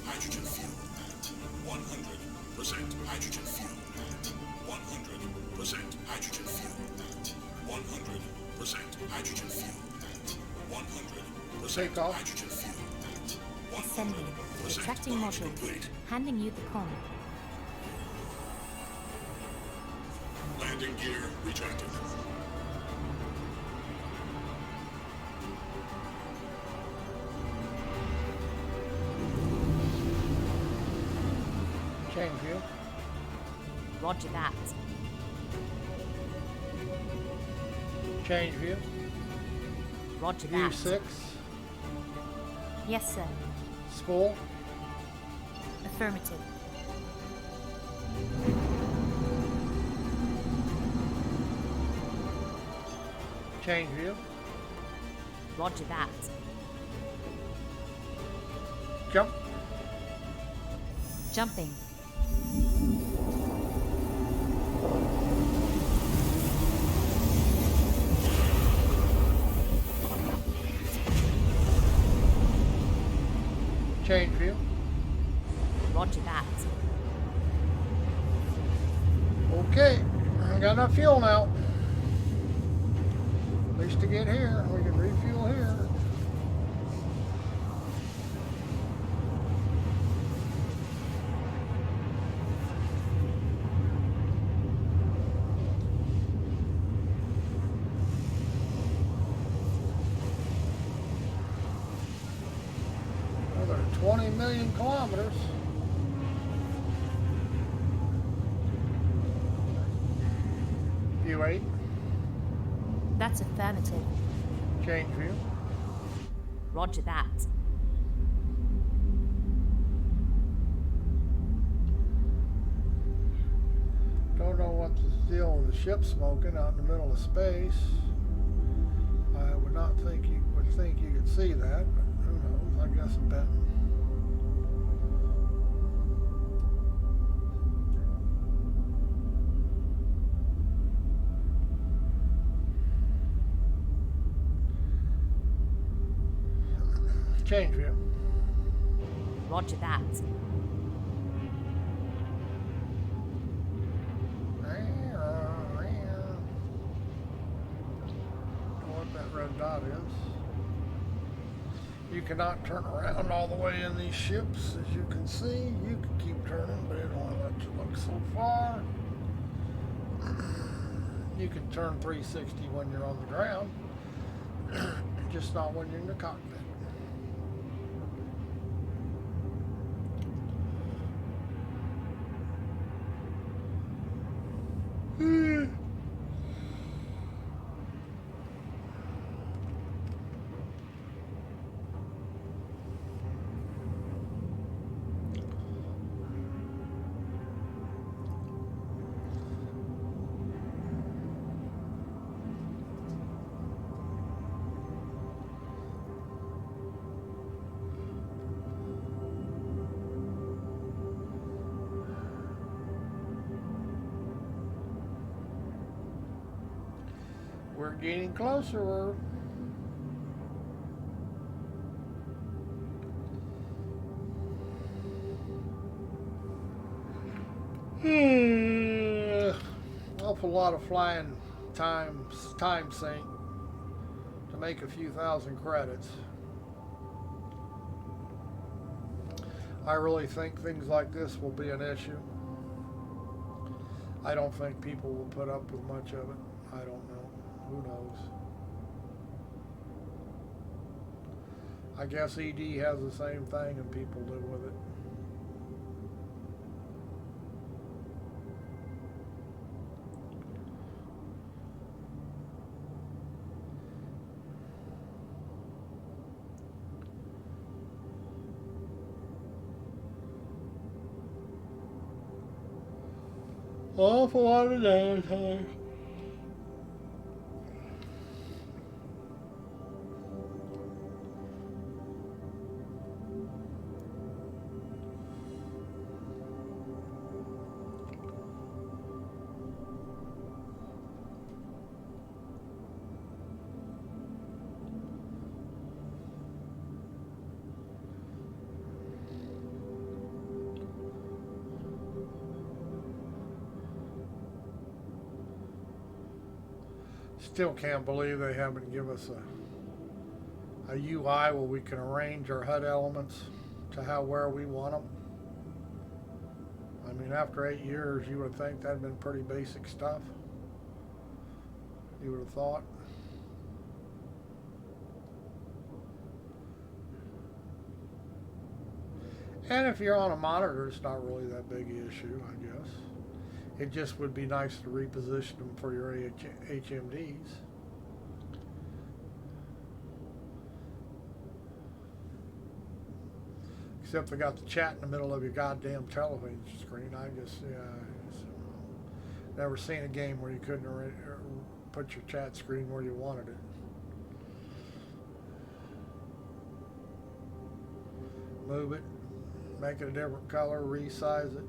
Hydrogen fuel at 100%. Hydrogen fuel at 100%. Hydrogen fuel at 100%. Hydrogen fuel at 100%. Take off. Hydrogen fuel at Ascending. 100%. Retracting Launch module. complete. Handing you the comm. Landing gear retracted. Change view. Roger that. Change view. Roger View that. 6. Yes, sir. Spool. Affirmative. Change view. Roger that. Jump. Jumping. Change view. Roger that. Okay, I got enough fuel now. At least to get here, we can refuel here. Another 20 million kilometers. View 8. That's affirmative. Change view. Roger that. Don't know what the deal with the ship smoking out in the middle of space. I would not think you would think you could see that, but who knows? I guess a bet. Change view. Roger that. What that red dot is. You cannot turn around all the way in these ships, as you can see. You can keep turning, but it only lets you look so far. You can turn 360 when you're on the ground, just not when you're in the cockpit. We're getting closer. Awful lot of flying time sink to make a few thousand credits. I really think things like this will be an issue. I don't think people will put up with much of it. I don't know. Who knows? I guess ED has the same thing and people live with it. Awful lot of downtime. Still can't believe they haven't given us a UI where we can arrange our HUD elements to where we want them. I mean, after 8 years, you would think that'd been pretty basic stuff. You would have thought. And if you're on a monitor, it's not really that big an issue, I guess. It just would be nice to reposition them for your HMDs. Except they got the chat in the middle of your goddamn television screen. I just, never seen a game where you couldn't put your chat screen where you wanted it. Move it, make it a different color, resize it.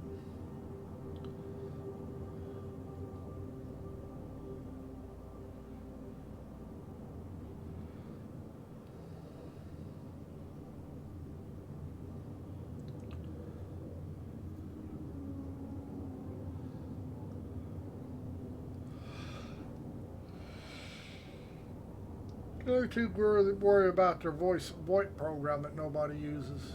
They're too worried about their VoIP program that nobody uses.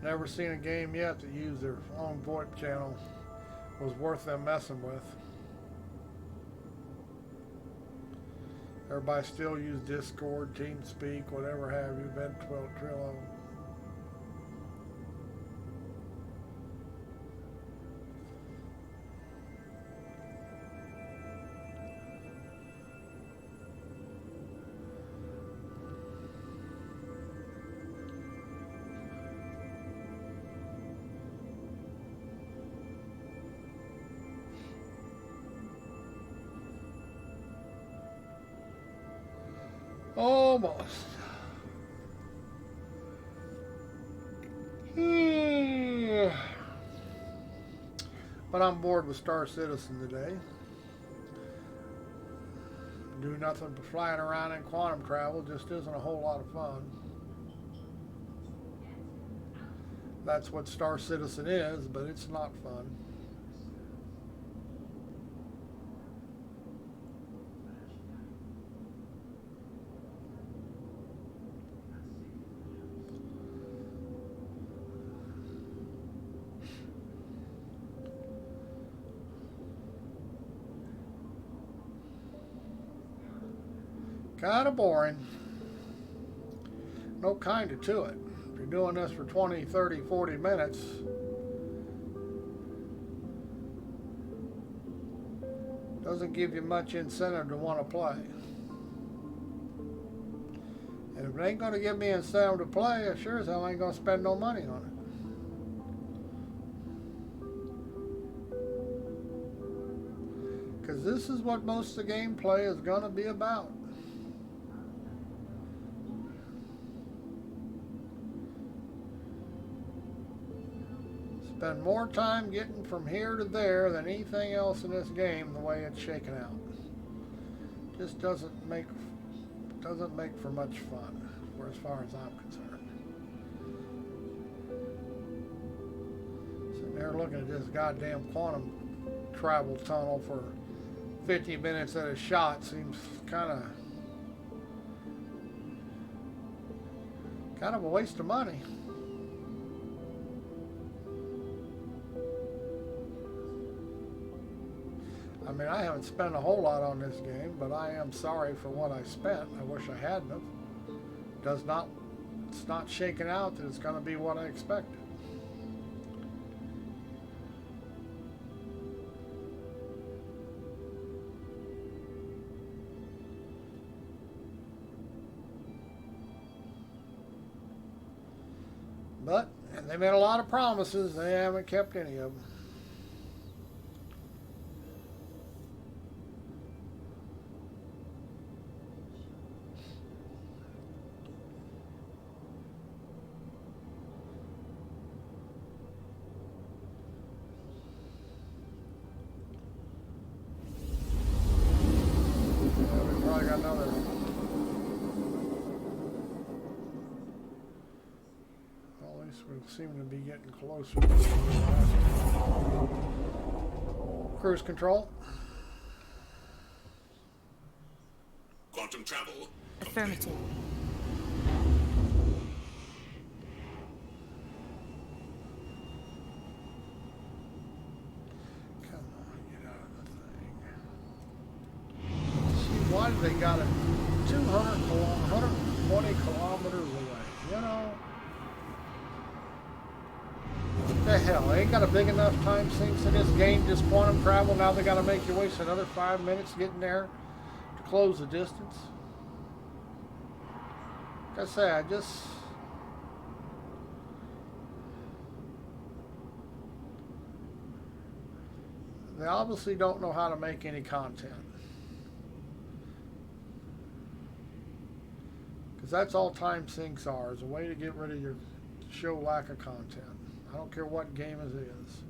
Never seen a game yet that used their own VoIP channel was worth them messing with. Everybody still use Discord, TeamSpeak, whatever have you, Ventrilo. Almost. But I'm bored with Star Citizen today. Do nothing but flying around in quantum travel just isn't a whole lot of fun. That's what Star Citizen is, but it's not fun. Kind of boring. No kind of to it. If you're doing this for 20, 30, 40 minutes, doesn't give you much incentive to want to play. And if it ain't going to give me incentive to play, I sure as hell ain't going to spend no money on it. Because this is what most of the gameplay is going to be about. Spend more time getting from here to there than anything else in this game the way it's shaken out. Just doesn't make for much fun, as far as I'm concerned. Sitting there looking at this goddamn quantum travel tunnel for 50 minutes at a shot seems kind of a waste of money. I mean, I haven't spent a whole lot on this game, but I am sorry for what I spent. I wish I hadn't have. It's not shaking out that it's going to be what I expected. But they made a lot of promises. They haven't kept any of them. We probably got another. Well, at least we seem to be getting closer. Cruise control. Quantum travel. Affirmative. Come on, get out of the thing. See, why do they got it 120 kilometers away? You know? What the hell? They ain't got a big enough time sinks in this game, just quantum travel. Now they got to make you waste another 5 minutes getting there to close the distance. Like I say, they obviously don't know how to make any content. Because that's all time sinks are, is a way to get rid of your show lack of content. I don't care what game it is.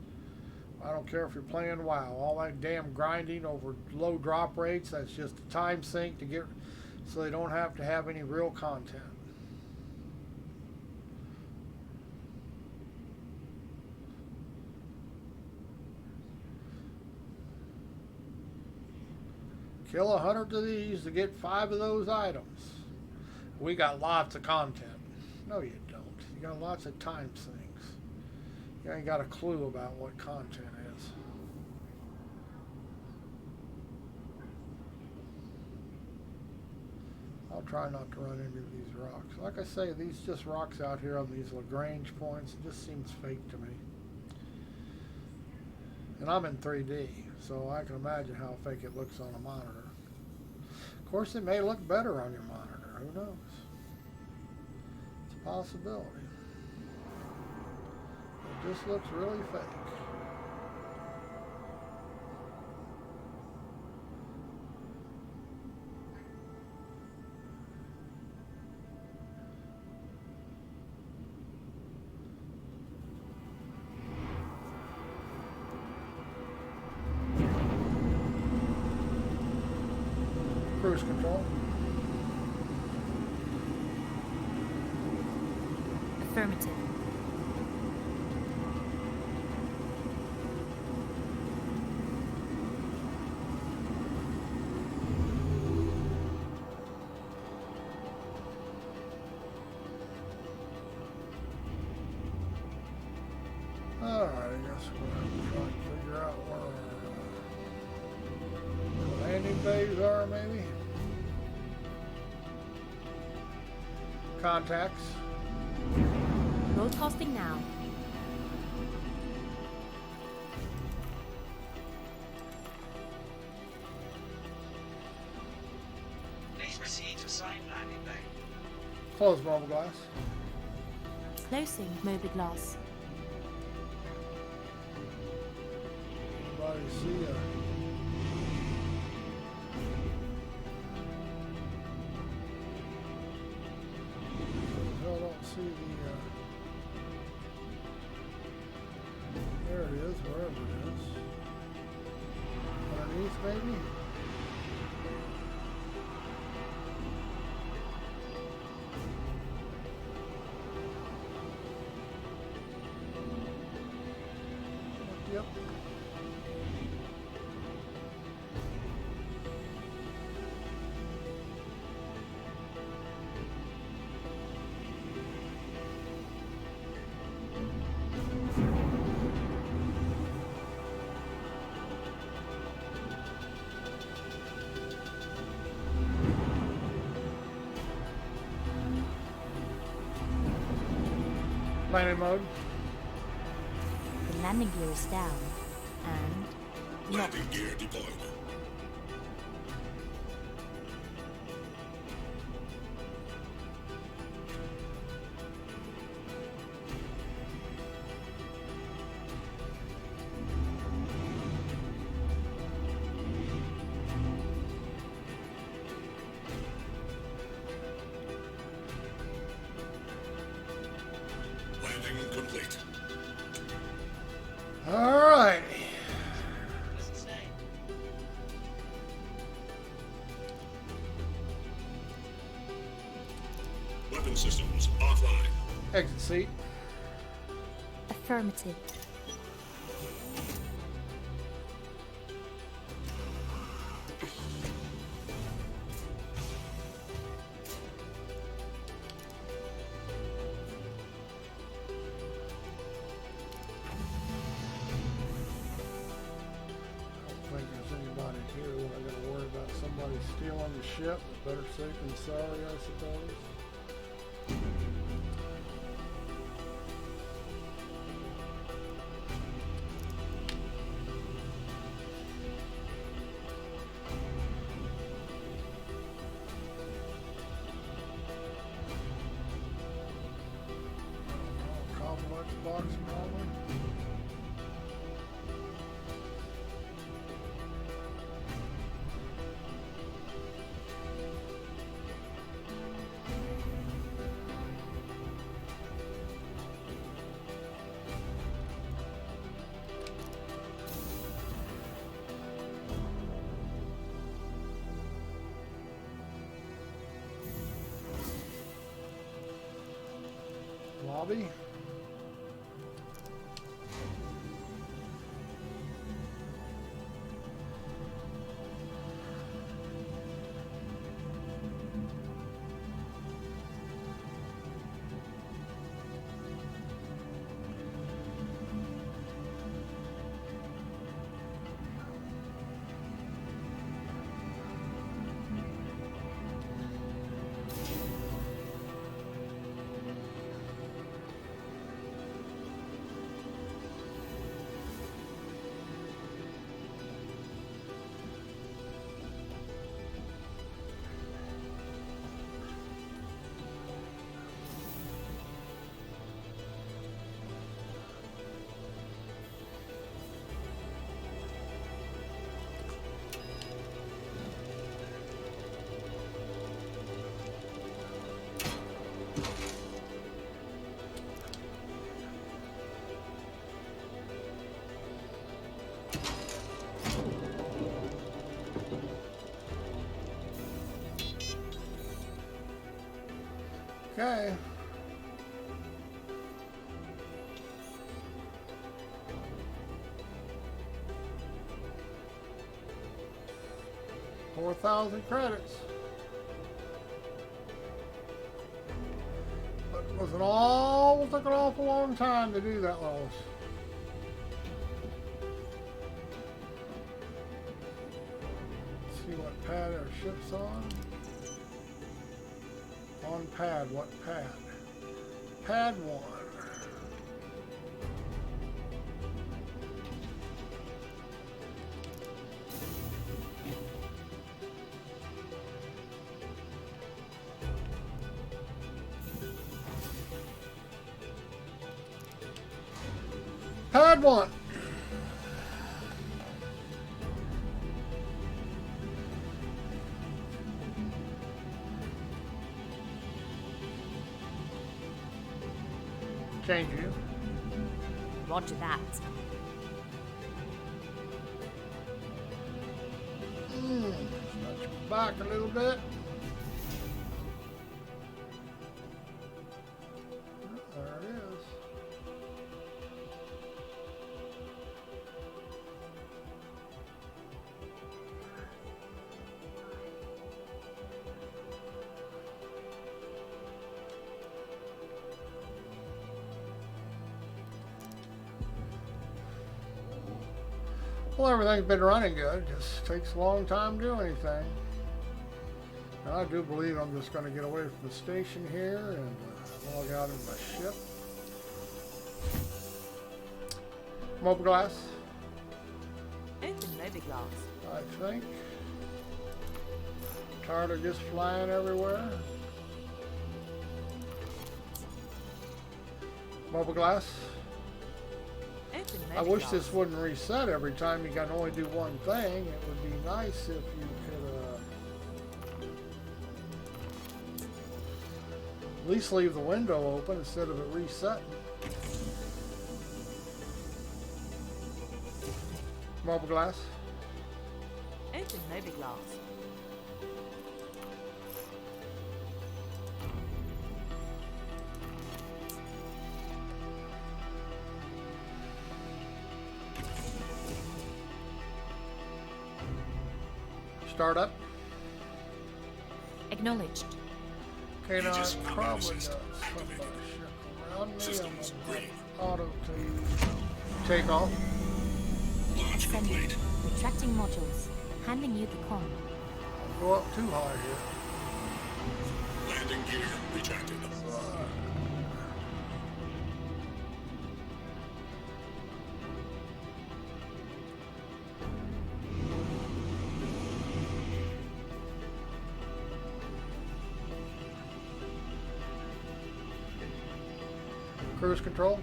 I don't care if you're playing WoW. All that damn grinding over low drop rates, that's just a time sink to get, so they don't have to have any real content. Kill 100 of these to get 5 of those items. We got lots of content. No, you don't. You got lots of time sinks. You ain't got a clue about what content is. I'll try not to run into these rocks. Like I say, these just rocks out here on these Lagrange points, it just seems fake to me. And I'm in 3D, so I can imagine how fake it looks on a monitor. Of course, it may look better on your monitor. Who knows? It's a possibility. It just looks really fake. Cruise control. Affirmative. Alright, I guess we're going to try and figure out where the landing bays are, maybe. Contacts. Broadcasting now. Please proceed to assigned landing bay. Close mobile glass. Closing mobiGlass. Anybody see a... I don't see the whatever it is. Underneath, maybe? Yep. Landing mode. The landing gear is down and locked. Landing gear deployed. Landing complete. All right. Doesn't say. Weapon systems offline. Exit seat. Affirmative. I don't think there's anybody here when I gotta worry about somebody stealing the ship. Better safe than sorry, I suppose. Complex box probably. Lobby. Okay. $4,000 credits. But it was took an awful long time to do that, Lois. Let's see what pad our ship's on. On pad, what pad? Pad 1. Pad 1. Change you. Roger that. Stretch back a little bit. There it is. Well, everything's been running good. Just takes a long time to do anything. And I do believe I'm just going to get away from the station here and log out of my ship. Mobile glass, Open moby glass. I think. Tired of just flying everywhere. Mobile glass. Open moby I wish glass. this wouldn't reset every time. You can only do one thing. It would be nice if you could at least leave the window open instead of it resetting. Marble glass. Open moby glass. Start up. Acknowledged. Okay, now Aegis it probably combat does system somebody activated. check around me. I'm Systems gonna green. auto take off. Launch Sending. complete. Retracting modules. Handing you the com. Go up too high here. Landing gear retracted. Cruise control.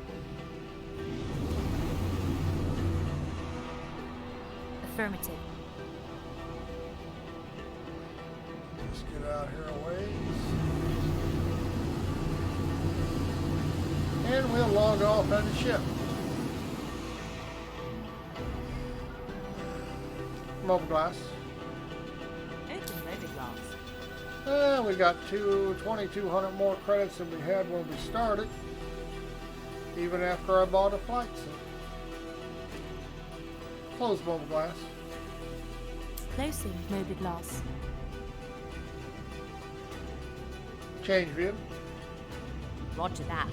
Affirmative. Just get out here a ways. And we'll log off on the ship. Mobile glass. Open moby glass. We got 2,200 more credits than we had when we started. Even after I bought a flight suit. Close mobile glass. Closing moby glass. Change view. Roger that.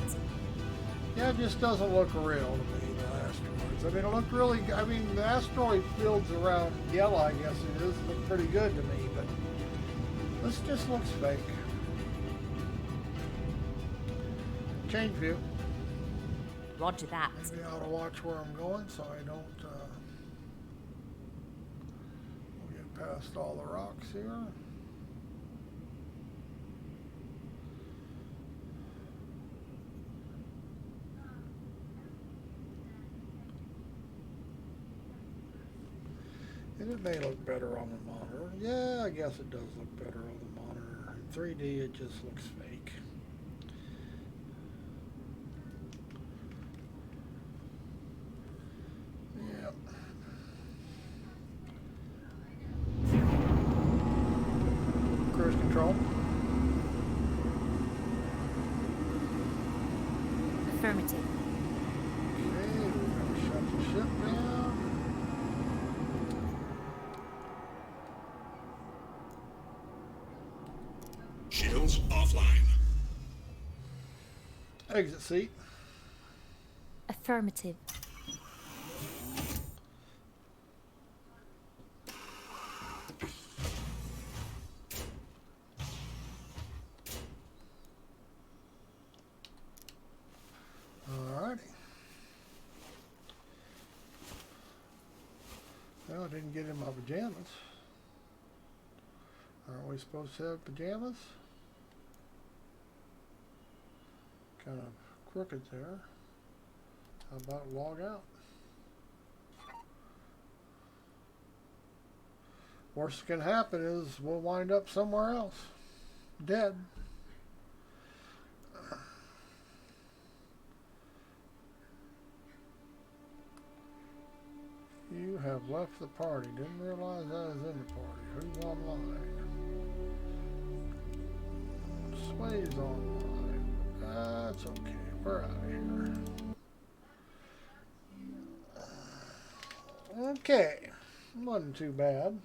Yeah, it just doesn't look real to me, the asteroids. I mean, it looked really, the asteroid fields around Yellow, I guess it is, look pretty good to me, but this just looks fake. Change view. Roger that. Maybe I ought to watch where I'm going so I don't get past all the rocks here. And it may look better on the monitor. Yeah, I guess it does look better on the monitor. In 3D, it just looks fake. Yep. Cruise control. Affirmative. Okay, we're going to shut the ship down. Shields offline. Exit seat. Affirmative. Alrighty. Well, I didn't get in my pajamas. Aren't we supposed to have pajamas? Kind of crooked there. How about log out? Worst that can happen is we'll wind up somewhere else. Dead. You have left the party. Didn't realize I was in the party. Who's online? Sway's online. That's okay. We're out of here. Okay. Wasn't too bad.